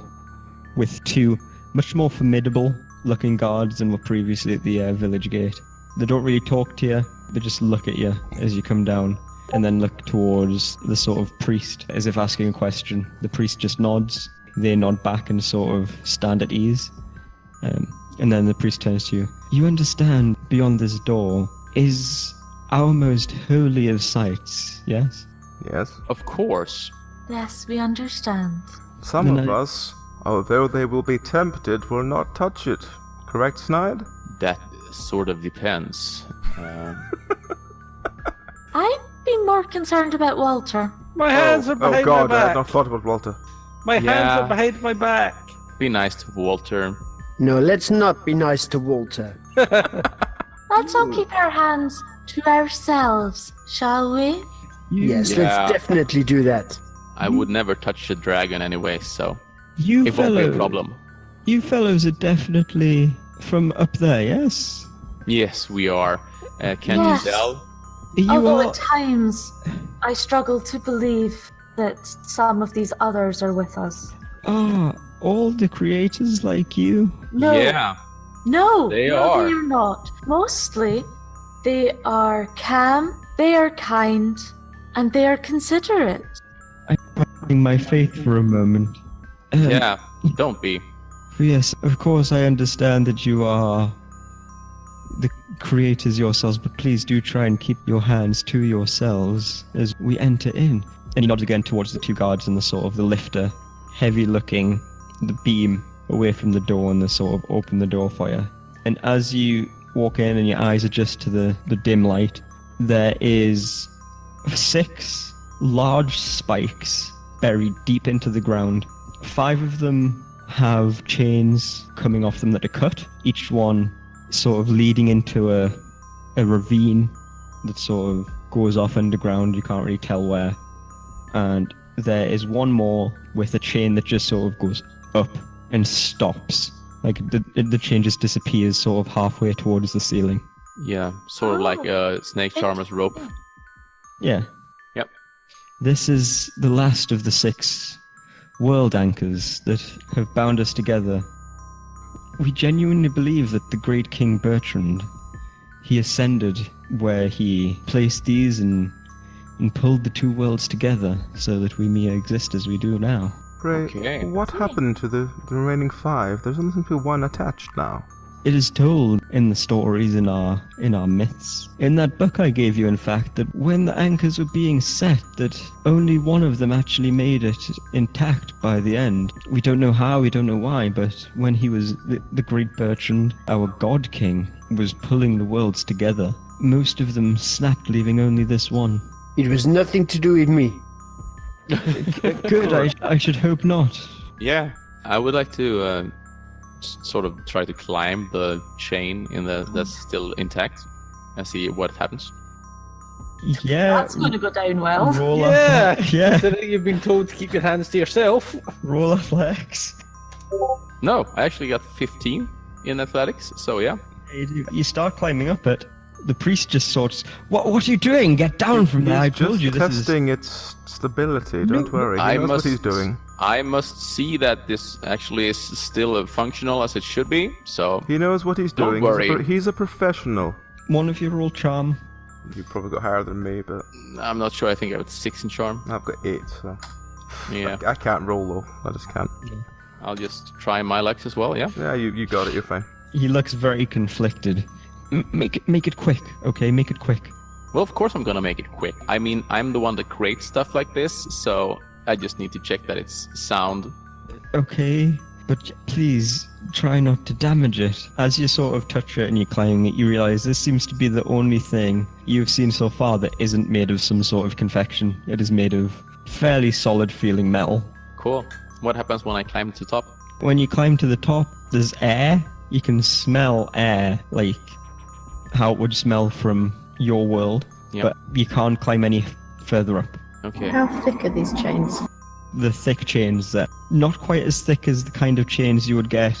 with two much more formidable looking guards than were previously at the village gate. They don't really talk to you, they just look at you as you come down. and then look towards the sort of priest as if asking a question. The priest just nods. They nod back and sort of stand at ease. And then the priest turns to you. You understand beyond this door is our most holy of sights, yes? Yes. Of course. Yes, we understand. Some of us, although they will be tempted, will not touch it. Correct, Snide? That sort of depends. I'd be more concerned about Walter. My hands are behind God, my I had back. not thought about Walter. My hands Yeah. are behind my back. Be nice to Walter. No, let's not be nice to Walter. Let's all keep our hands to ourselves, shall we? Yes, Yeah. let's definitely do that. I would never touch a dragon anyway, so You it won't be a fellow, problem. you fellows are definitely from up there, yes? Yes, we are. Can Yes. you tell? You Although are... at times I struggle to believe that some of these others are with us. Ah, all the creators like you? No, Yeah. no, They no, are. they are not. Mostly, they are calm, they are kind, and they are considerate. I'm putting my faith for a moment. Yeah. Don't be. Yes, of course I understand that you are the creators yourselves, but please do try and keep your hands to yourselves as we enter in. And he nods again towards the two guards and the sort of the lifter, heavy looking, the beam away from the door and the sort of open the door for you. And as you walk in and your eyes adjust to the dim light, there is 6 large spikes buried deep into the ground. 5 of them have chains coming off them that are cut, each one sort of leading into a ravine that sort of goes off underground. You can't really tell where. And there is one more with a chain that just sort of goes up and stops. Like the chain just disappears sort of halfway towards the ceiling. Yeah, sort of like a snake charmer's rope. Yeah. Yep. This is the last of the 6 world anchors that have bound us together. We genuinely believe that the great King Bertrand, he ascended where he placed these and pulled the 2 worlds together so that we may exist as we do now. Ray, Okay. what happened to the remaining 5? There's only seems to be 1 attached now. It is told in the stories in our myths. In that book I gave you, in fact, that when the anchors were being set, that only one of them actually made it intact by the end. We don't know how, we don't know why, but when he was the great Bertrand, our god king, was pulling the worlds together, most of them snapped, leaving only this one. It was nothing to do with me. Good, I should hope not. Yeah, I would like to sort of try to climb the chain that's still intact and see what happens. Yeah. That's going to go down well. Roll Yeah. yeah. Considering you've been told to keep your hands to yourself. Roll athletics. No, I actually got 15 in athletics, so yeah. You start climbing up it. The priest just sorts. What are you doing? Get down from there! I He's told just you this is. testing its stability. No, Don't worry. He I knows must- what he's doing. I must see that this actually is still functional as it should be, so... He knows what he's Don't doing. worry. He's a professional. One of you roll charm. You probably got higher than me, but I'm not sure, I think I have 6 in charm. I've got 8, so Yeah, I can't roll though. I just can't. I'll just try my luck as well, yeah? Yeah, you got it. You're fine. He looks very conflicted. Make it quick, okay? Make it quick. Well, of course I'm gonna make it quick. I mean, I'm the one that creates stuff like this, so I just need to check that it's sound. Okay, but please try not to damage it. As you sort of touch it and you're climbing it, you realize this seems to be the only thing you've seen so far that isn't made of some sort of confection. It is made of fairly solid feeling metal. Cool. What happens when I climb to the top? When you climb to the top, there's air. You can smell air, like how it would smell from your world, Yep. but you can't climb any further up. Okay. How thick are these chains? The thick chains that not quite as thick as the kind of chains you would get.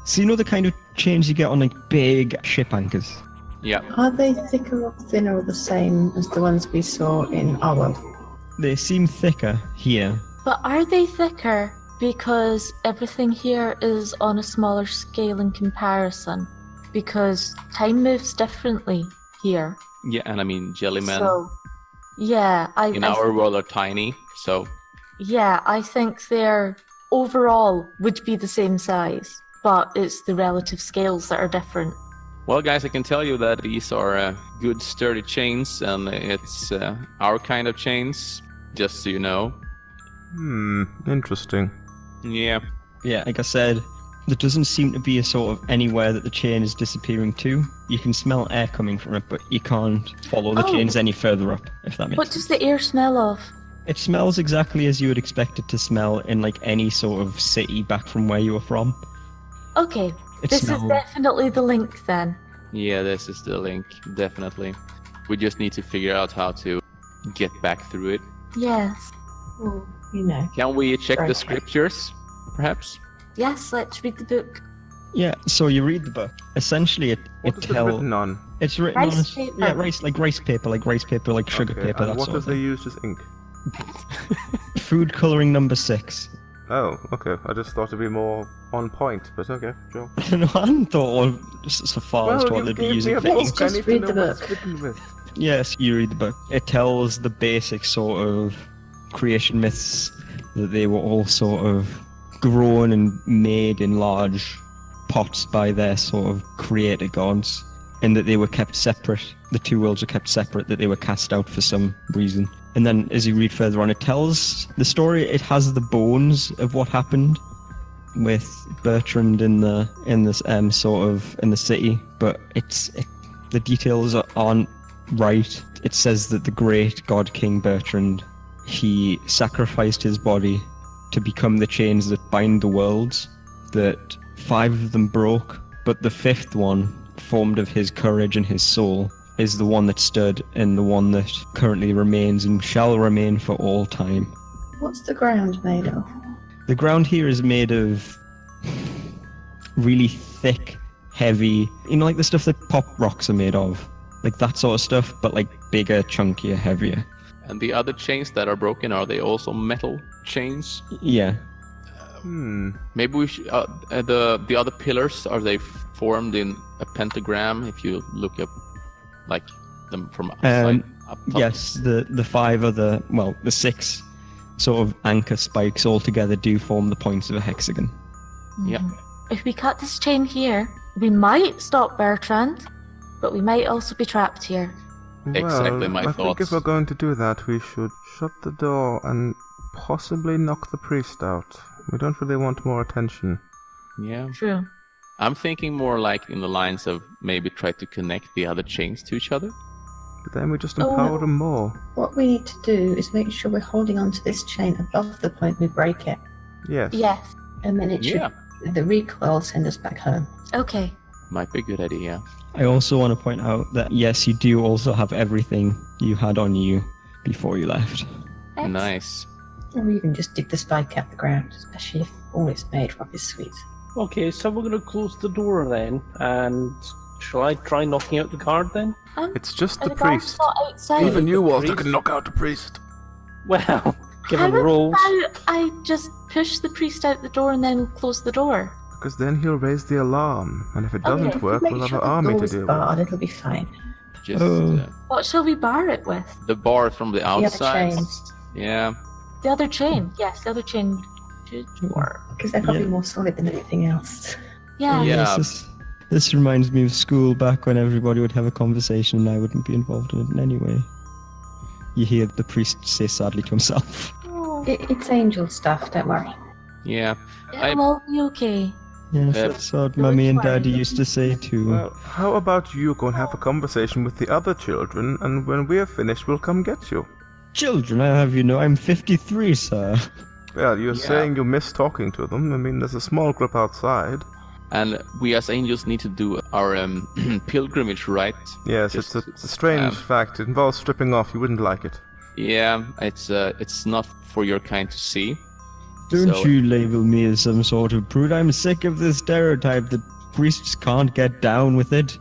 So you know the kind of chains you get on like big ship anchors? Yeah. Are they thicker or thinner or the same as the ones we saw in our world? They seem thicker here. But are they thicker because everything here is on a smaller scale in comparison? Because time moves differently here. Yeah, and I mean, Jellyman. So, Yeah, in our world are tiny, so Yeah, I think they're overall would be the same size, but it's the relative scales that are different. well, guys, I can tell you that these are good sturdy chains, and it's our kind of chains, just so you know. Interesting. Yeah. Yeah, like I said, there doesn't seem to be a sort of anywhere that the chain is disappearing to. You can smell air coming from it, but you can't follow the chains any further up, if that makes What sense. does the air smell of? It smells exactly as you would expect it to smell in like any sort of city back from where you were from. Okay, It this smells. is definitely the link then. Yeah, this is the link, definitely. We just need to figure out how to get back through it. Yes. Well, you know. Can we check Okay. the scriptures, perhaps? Yes, let's read the book. Yeah, so you read the book. Essentially, What is it written on? it's written Rice on paper. yeah, rice paper, like sugar Okay, paper. and That what sort of have they thing. used as ink? Food coloring number 6. Oh, okay. I just thought it'd be more on point, but okay, sure. No, I hadn't thought of so far as to what they'd be using for Let's ink. just I need read to the know what it's book. written with. Yes, you read the book. It tells the basic sort of creation myths that they were all sort of grown and made in large pots by their sort of creator gods, and that they were kept separate. The two worlds were kept separate, that they were cast out for some reason. And then as you read further on, it tells the story. It has the bones of what happened with Bertrand in the sort of in the city, but the details aren't right. It says that the great god King Bertrand, he sacrificed his body to become the chains that bind the worlds, that 5 of them broke, but the 5th one, formed of his courage and his soul, is the one that stood and the one that currently remains and shall remain for all time. What's the ground made of? The ground here is made of really thick, heavy, like the stuff that pop rocks are made of. Like that sort of stuff, but like bigger, chunkier, heavier. And the other chains that are broken, are they also metal chains? Yeah. Maybe we should. The other pillars, are they formed in a pentagram? If you look up, like them from upside up top. Yes, the 5 other, the 6 sort of anchor spikes all together do form the points of a hexagon. Yeah. If we cut this chain here, we might stop Bertrand, but we might also be trapped here. Exactly my I think if thoughts. we're going to do that, we should shut the door and possibly knock the priest out. We don't really want more attention. Yeah. True. I'm thinking more like in the lines of maybe try to connect the other chains to each other. But then we just empower them more. What we need to do is make sure we're holding on to this chain above the point we break it. Yes. Yes. And then it should, Yeah. the recoil will send us back home. Okay. Might be a good idea. I also want to point out that yes, you do also have everything you had on you before you left. Excellent. Nice. Or even just dig the spike out the ground, especially if all it's made from is sweet. Okay, so we're gonna close the door then, and shall I try knocking out the guard then? It's just Are the guards priest. not outside? Even you, Walter, priest? can knock out the priest. Well, given How the rules. about I just push the priest out the door and then close the door? Because then he'll raise the alarm, and if it Okay, doesn't if work, Make we'll have sure an the army to door's deal with. barred, it'll be fine. Just What shall we bar it with? the bar from the The other outside. chains. Yeah. The other chain. Yes, the other chain should work. Because they're probably Yeah. more solid than anything else. Yeah. Yeah. This reminds me of school back when everybody would have a conversation and I wouldn't be involved in it in any way. You hear the priest say sadly to himself. Oh, It's angel stuff, don't worry. Yeah. it'll all be okay. Yes, Yep. that's what Mummy and Daddy used to say too. Well, how about you go and have a conversation with the other children, and when we're finished, we'll come get you. Children, I have you know, I'm 53, sir. Well, you're Yeah. saying you miss talking to them. I mean, there's a small group outside. And we as angels need to do our pilgrimage, right? Yes, Just, it's a strange um, fact. It involves stripping off. You wouldn't like it. Yeah, it's not for your kind to see. Don't So- you label me as some sort of prude. I'm sick of the stereotype that priests can't get down with it.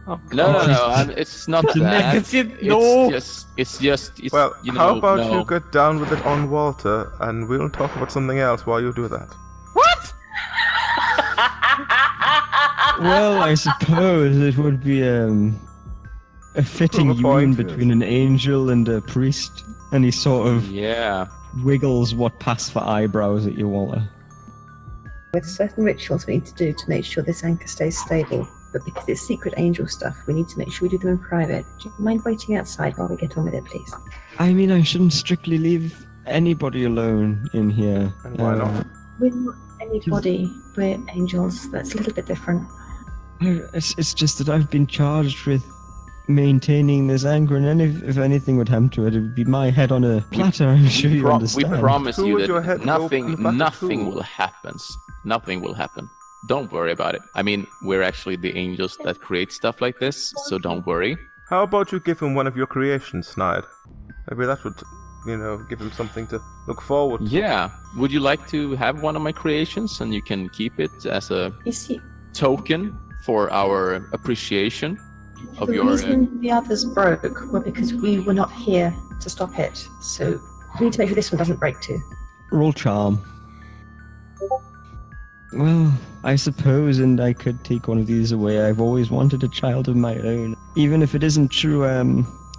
Oh, No, God. it's not It's a that. negative- no. It's just. It's, Well, you know, how about no. you get down with it on Walter, and we'll talk about something else while you do that. Well, I suppose it would be a fitting Prove a point, union between an angel and a priest, and he sort of Yeah. wiggles what pass for eyebrows at you, Walter. With certain rituals we need to do to make sure this anchor stays stable, but because it's secret angel stuff, we need to make sure we do them in private. Do you mind waiting outside while we get on with it, please? I mean, I shouldn't strictly leave anybody alone in here. And why not? We're not anybody, we're angels. That's a little bit different. It's just that I've been charged with maintaining this anchor, and if anything would happen to it, it would be my head on a platter. I'm sure you We understand. promise Who you would your head that go nothing, in the back nothing to? will happen. Nothing will happen. Don't worry about it. I mean, we're actually the angels that create stuff like this, so don't worry. How about you give him one of your creations, Snide? Maybe that would, give him something to look forward to. Yeah. Would you like to have one of my creations, and you can keep it as a You see, token for our appreciation of the your? reason the others broke were because we were not here to stop it. So we need to make sure this one doesn't break too. Roll charm. Well, I suppose, and I could take one of these away. I've always wanted a child of my own. Even if it isn't true,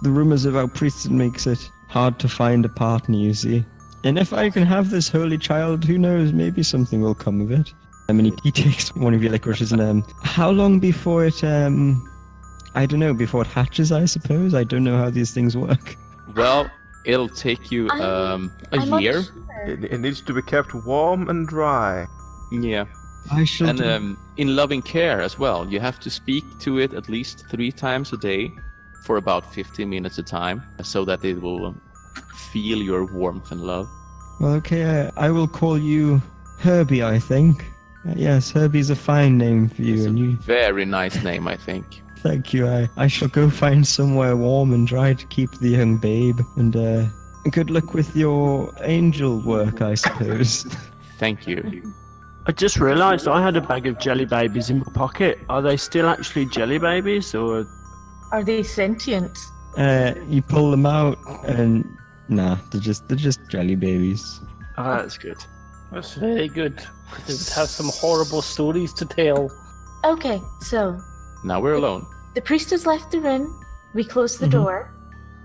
the rumors about priesthood makes it hard to find a partner, you see. And if I can have this holy child, who knows, maybe something will come of it. I mean, he takes one of your licorices, and how long before it, I don't know, before it hatches, I suppose? I don't know how these things work. Well, it'll take you I'm a year. It needs to be kept warm and dry. Yeah. I shall do- And in loving care as well. You have to speak to it at least 3 times a day for about 15 minutes a time, so that it will feel your warmth and love. Well, okay, I will call you Herbie, I think. Yes, Herbie's a fine name for you, It's and a you... very nice name, I think. Thank you. I shall go find somewhere warm and dry to keep the young babe. And good luck with your angel work, I suppose. Thank you. I just realised I had a bag of jelly babies in my pocket. Are they still actually jelly babies, or? Are they sentient? You pull them out, and nah, they're just jelly babies. Oh, that's good. That's very good. They would have some horrible stories to tell. Okay, so Now we're alone. the priest has left the room. We close the door.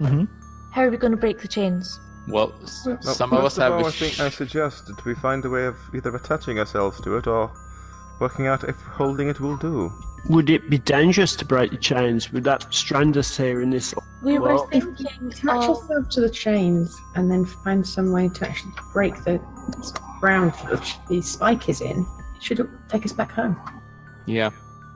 Mm-hmm. How are we going to break the chains? Well, No, some of us first have all, a I think I suggest that we find a way of either attaching ourselves to it or working out if holding it will do. Would it be dangerous to break the chains? Would that strand us here in this? We were Well, thinking Attach of... yourself to the chains and then find some way to actually break the ground that the spike is in. It should take us back home. Yeah,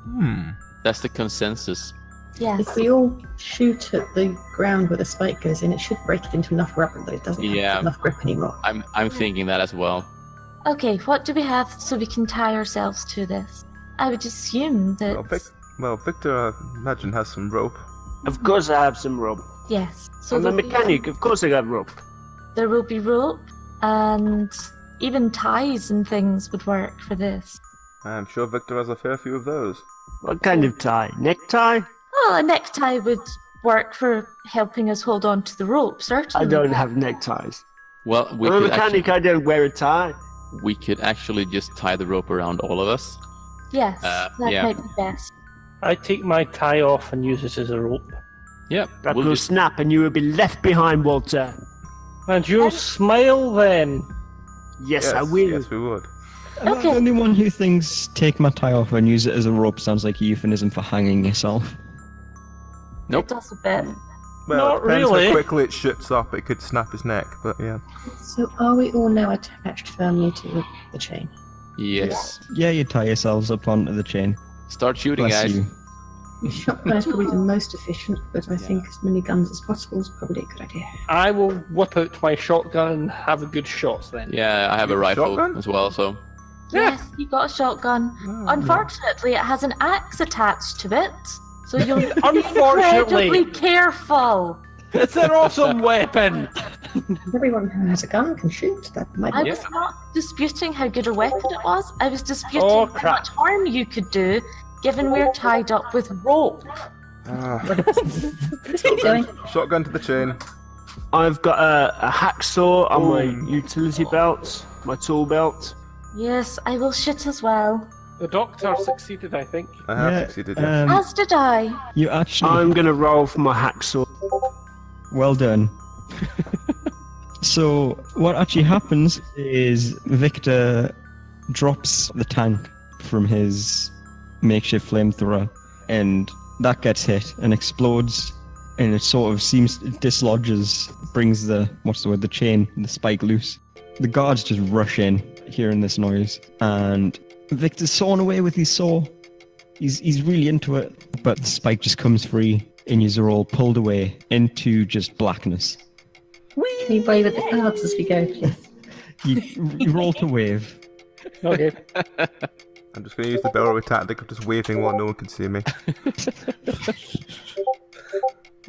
Hmm. that's the consensus. Yes. If we all shoot at the ground where the spike goes in, it should break it into enough rubber that it doesn't Yeah. have enough grip anymore. I'm thinking that as well. Okay, what do we have so we can tie ourselves to this? I would assume that... Victor, I imagine, has some rope. Of course, I have some rope. Yes. So I'm a there'll be- mechanic. Of course, I got rope. There will be rope, and even ties and things would work for this. I'm sure Victor has a fair few of those. What kind of tie? Necktie? Well, a necktie would work for helping us hold on to the rope, certainly. I don't have neckties. Well, I'm a mechanic. I don't wear a tie. we could actually just tie the rope around all of us. Yes, that yeah. might be best. I take my tie off and use it as a rope. Yep. That we'll will just- snap, and you will be left behind, Walter. And you'll smile then. Yes, I will. Yes, we would. Am I Okay. the only one who thinks take my tie off and use it as a rope sounds like a euphemism for hanging yourself? Nope. It does a bit. Well, Not it depends really. how quickly it shoots up. It could snap his neck, but yeah. So are we all now attached firmly to the chain? Yes. Yeah, you tie yourselves up onto the chain. Start shooting, Bless guys. you. Shotgun is probably the most efficient, but I think as many guns as possible is probably a good idea. I will whip out my shotgun and have a good shot then. Yeah, I have a rifle Shotgun? as well, so. Yes, you got a shotgun. Oh, Unfortunately, it has an axe attached to it, so you'll be Unfortunately. incredibly careful. It's an awesome weapon! Everyone who has a gun can shoot. That might I be. was not disputing how good a weapon it was. I was disputing Oh, how crap. much harm you could do, given we're tied up with rope. Ah, Keep going. shotgun to the chain. I've got a hacksaw on my Ooh. utility belt, my tool belt. Yes, I will shoot as well. The doctor succeeded, I think. I have succeeded, yes. As did I. You actually... I'm gonna roll for my hacksaw. Well done. So, what actually happens is Victor drops the tank from his makeshift flamethrower, and that gets hit and explodes, and it sort of dislodges, brings the chain, the spike loose. The guards just rush in, hearing this noise, and Victor's sawing away with his saw. He's really into it, but the spike just comes free, and you're all pulled away into just blackness. Can you wave at the clouds as we go, please? You roll to wave. Okay. I'm just going to use the Belry tactic of just waving while no one can see me.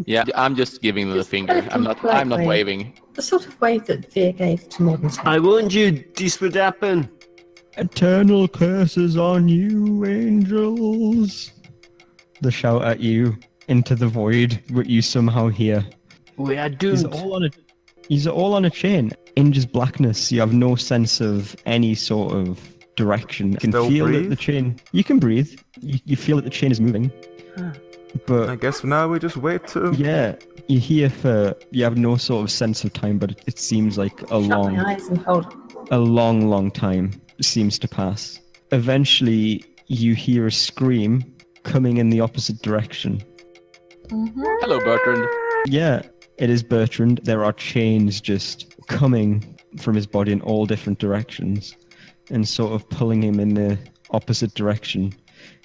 Yeah, I'm just giving the finger. I'm not waving. The sort of wave that Veer gave to Modern Times. I warned you this would happen. Eternal curses on you, angels. They shout at you into the void, but you somehow hear. We are These doomed. are all on a chain. In just blackness, you have no sense of any sort of direction. You can Still feel breathe? that the chain... You can breathe. You feel that the chain is moving. But I guess for now we just wait to... yeah, you hear you have no sort of sense of time, but it seems like a Shut long... my eyes and hold. A long time seems to pass. Eventually, you hear a scream coming in the opposite direction. Hello, Bertrand. Yeah, it is Bertrand. There are chains just coming from his body in all different directions and sort of pulling him in the opposite direction.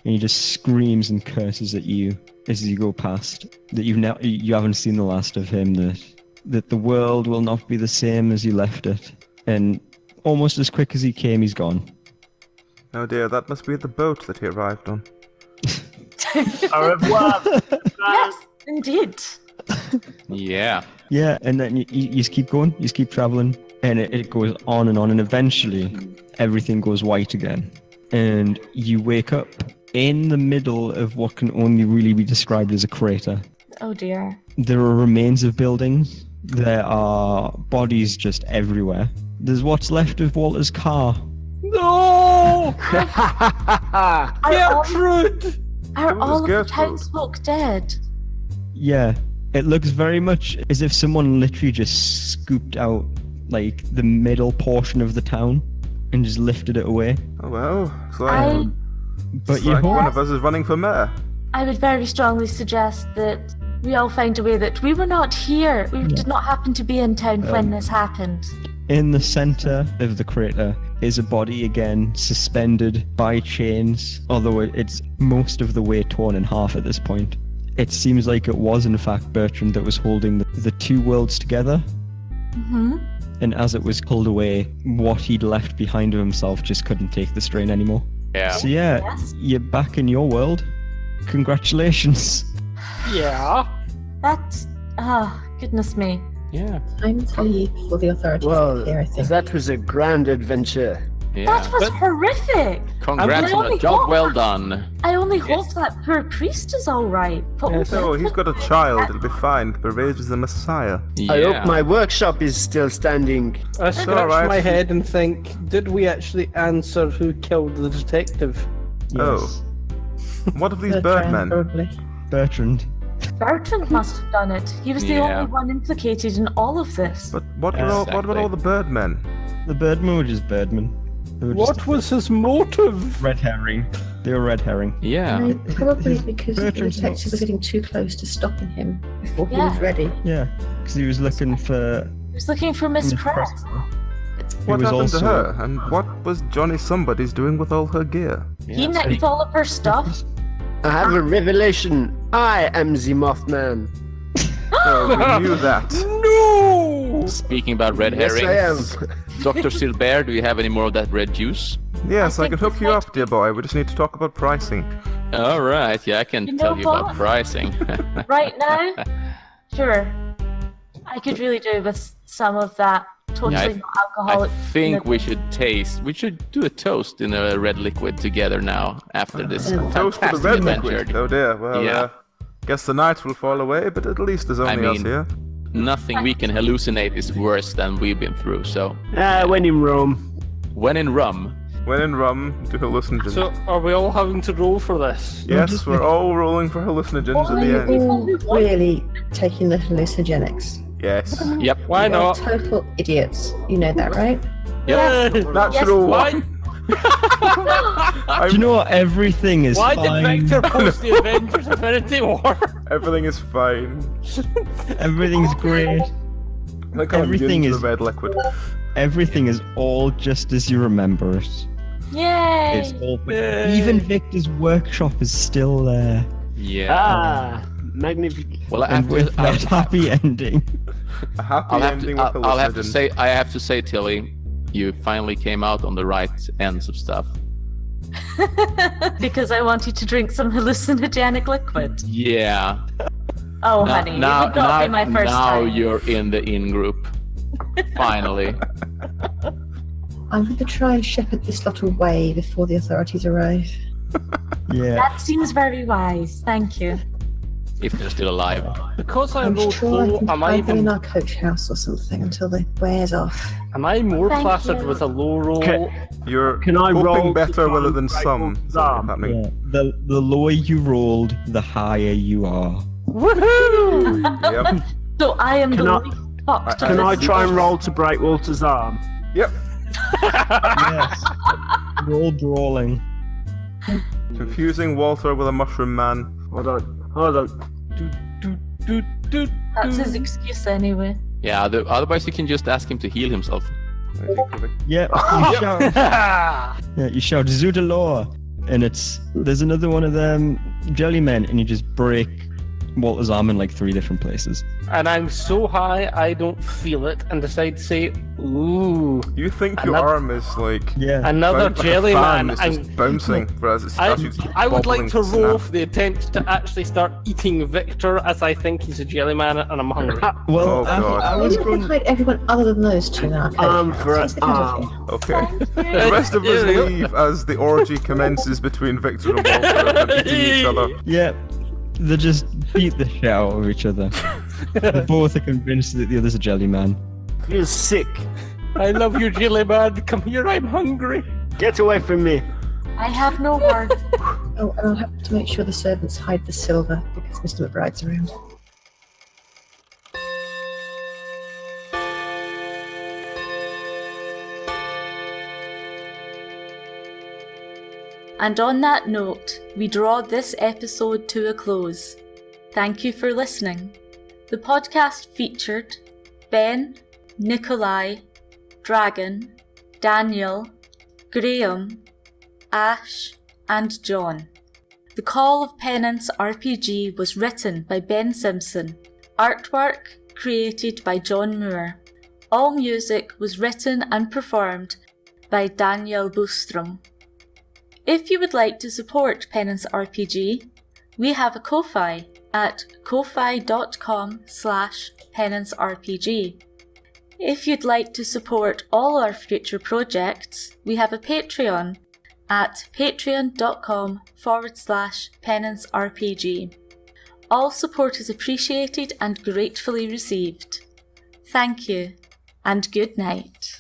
And he just screams and curses at you as you go past. That you haven't seen the last of him. That the world will not be the same as you left it. And almost as quick as he came, he's gone. Oh dear, that must be the boat that he arrived on. Au revoir. Yes, indeed. Yeah. Yeah, and then you just keep going, you just keep traveling, and it goes on, and eventually everything goes white again. And you wake up in the middle of what can only really be described as a crater. Oh dear. There are remains of buildings. There are bodies just everywhere. There's what's left of Walter's car. No! Gertrude! Are Who all is of the Gertrude? townsfolk dead? Yeah, it looks very much as if someone literally just scooped out like the middle portion of the town and just lifted it away. Oh well, it's I like, But it's you like hope one of us is running for mayor. would very strongly suggest that we all find a way that we were not here. We did not happen to be in town when this happened. in the center of the crater is a body again, suspended by chains, although it's most of the way torn in half at this point. It seems like it was in fact Bertrand that was holding the two worlds together. Mm-hmm. And as it was pulled away, what he'd left behind of himself just couldn't take the strain anymore. Yeah. So yeah, Yes. you're back in your world. Congratulations. Yeah. That's... goodness me. Yeah. Time to leave before the authorities Well, get here, I think. that was a grand adventure. Yeah. That was But- horrific! Congrats I on only a job hope- well done. I only hope that poor priest is alright. Oh, he's got a child, it'll be fine. Perez is the Messiah. Yeah. I hope my workshop is still standing. I scratch alright. my head and think, did we actually answer who killed the detective? Oh. What of these Bertrand, birdmen? Probably. Bertrand. Bertrand must have done it. He was the Yeah. only one implicated in all of this. But what about all the birdmen? The birdmen were just birdmen. They were What just was his motive? red herring. They were red herring. Yeah. No, probably because the Bertrand's not- detective was getting too close to stopping him before he Yeah. was ready. Yeah, because he was looking for He was looking for Miss Press. What was happened also- to her? And what was Johnny Somebody's doing with all her gear? He nicked all of her stuff. I have a revelation. I am the Mothman. Oh, we knew that. No! Speaking about red Yes, herrings, I am. Dr. Zilbare, do you have any more of that red juice? Yes, I think can hook this you might- up, dear boy. We just need to talk about pricing. All right, yeah, I can You tell know you about what? pricing. Right now, sure. I could really do with some of that totally Yeah, not I alcoholic. think we should do a toast in a red liquid together now after this Toast with a fantastic red adventure. liquid. Oh dear. Well, Yeah. guess the night will fall away, but at least there's only us mean- here. Nothing we can hallucinate is worse than we've been through, so When in Rome. when in rum, When in rum, do hallucinogens. So, are we all having to roll for this? Yes, we're all rolling for hallucinogens at the Are end. you all really taking the hallucinogenics? Yes. Yep. Why You're not? total idiots. You know that, right? Yep. Natural Why? one. Do you know what? Everything is Why fine. did Victor post the Avengers Infinity War? Everything is fine. Everything's great. Look how Everything immune to is- the red liquid. Everything is all just as you remember it. Yay! It's all. Even Victor's workshop is still there, Yeah. Ah, magnificent. Well, and with that happy ending. A happy I'll have ending to. with I'll have to hallucinogens. say. I have to say, Tilly, you finally came out on the right ends of stuff. Because I wanted to drink some hallucinogenic liquid. Yeah. Oh, honey, it would not be my first now time. you're in the in group. Finally. I'm going to try and shepherd this lot away before the authorities arrive. Yeah. That seems very wise. Thank you. If they're still alive. Because I I'm rolled sure I low, can am I hide them in even? our coach house or something until it wears off. Am I more Thank placid you. with a low roll? Okay. You're Can I hoping roll better to with it find than right some. one? Is that what's happening? Yeah. The lower you rolled, the higher you are. Woohoo! Yep. So I am Can the I- least fucked Can of I this try and bunch. roll to break Walter's arm? Yep. Yes. Roll brawling. Confusing Walter with a mushroom man. Hold on. That's his excuse anyway. Yeah. Otherwise, you can just ask him to heal himself. Yeah. You shout. Yeah. You shout Zudalore, and there's another one of them jelly men, and you just break Walter's arm in like 3 different places. And I'm so high I don't feel it, and decide to say, "Ooh, You think your Another- arm is like Yeah. another like jelly a fan, man." it's just bouncing, whereas it's actually just I would bobbling like to snap. roll for the attempt to actually start eating Victor, as I think he's a jelly man and I'm hungry. Well, Oh, God. I was Maybe we can going. hide everyone other than those two in our coach Arm house. for What's an the good of arm. it? Okay. The rest of us Yeah. leave as the orgy commences between Victor and Walter and eating each other. Yeah. They just beat the shit out of each other. They both are convinced that the other's a jelly man. Feels sick. I love you, jelly man. Come here, I'm hungry. Get away from me. I have no word. Oh, and I'll have to make sure the servants hide the silver because Mr. McBride's around. And on that note, we draw this episode to a close. Thank you for listening. The podcast featured Ben, Nikolai, Dragon, Daniel, Graham, Ash, and John. The Call of Penance RPG was written by Ben Simpson. Artwork created by John Moore. All music was written and performed by Daniel Boström. If you would like to support Penance RPG, we have a Ko-Fi at ko-fi.com/penancerpg. If you'd like to support all our future projects, we have a Patreon at patreon.com/penancerpg. All support is appreciated and gratefully received. Thank you, and good night.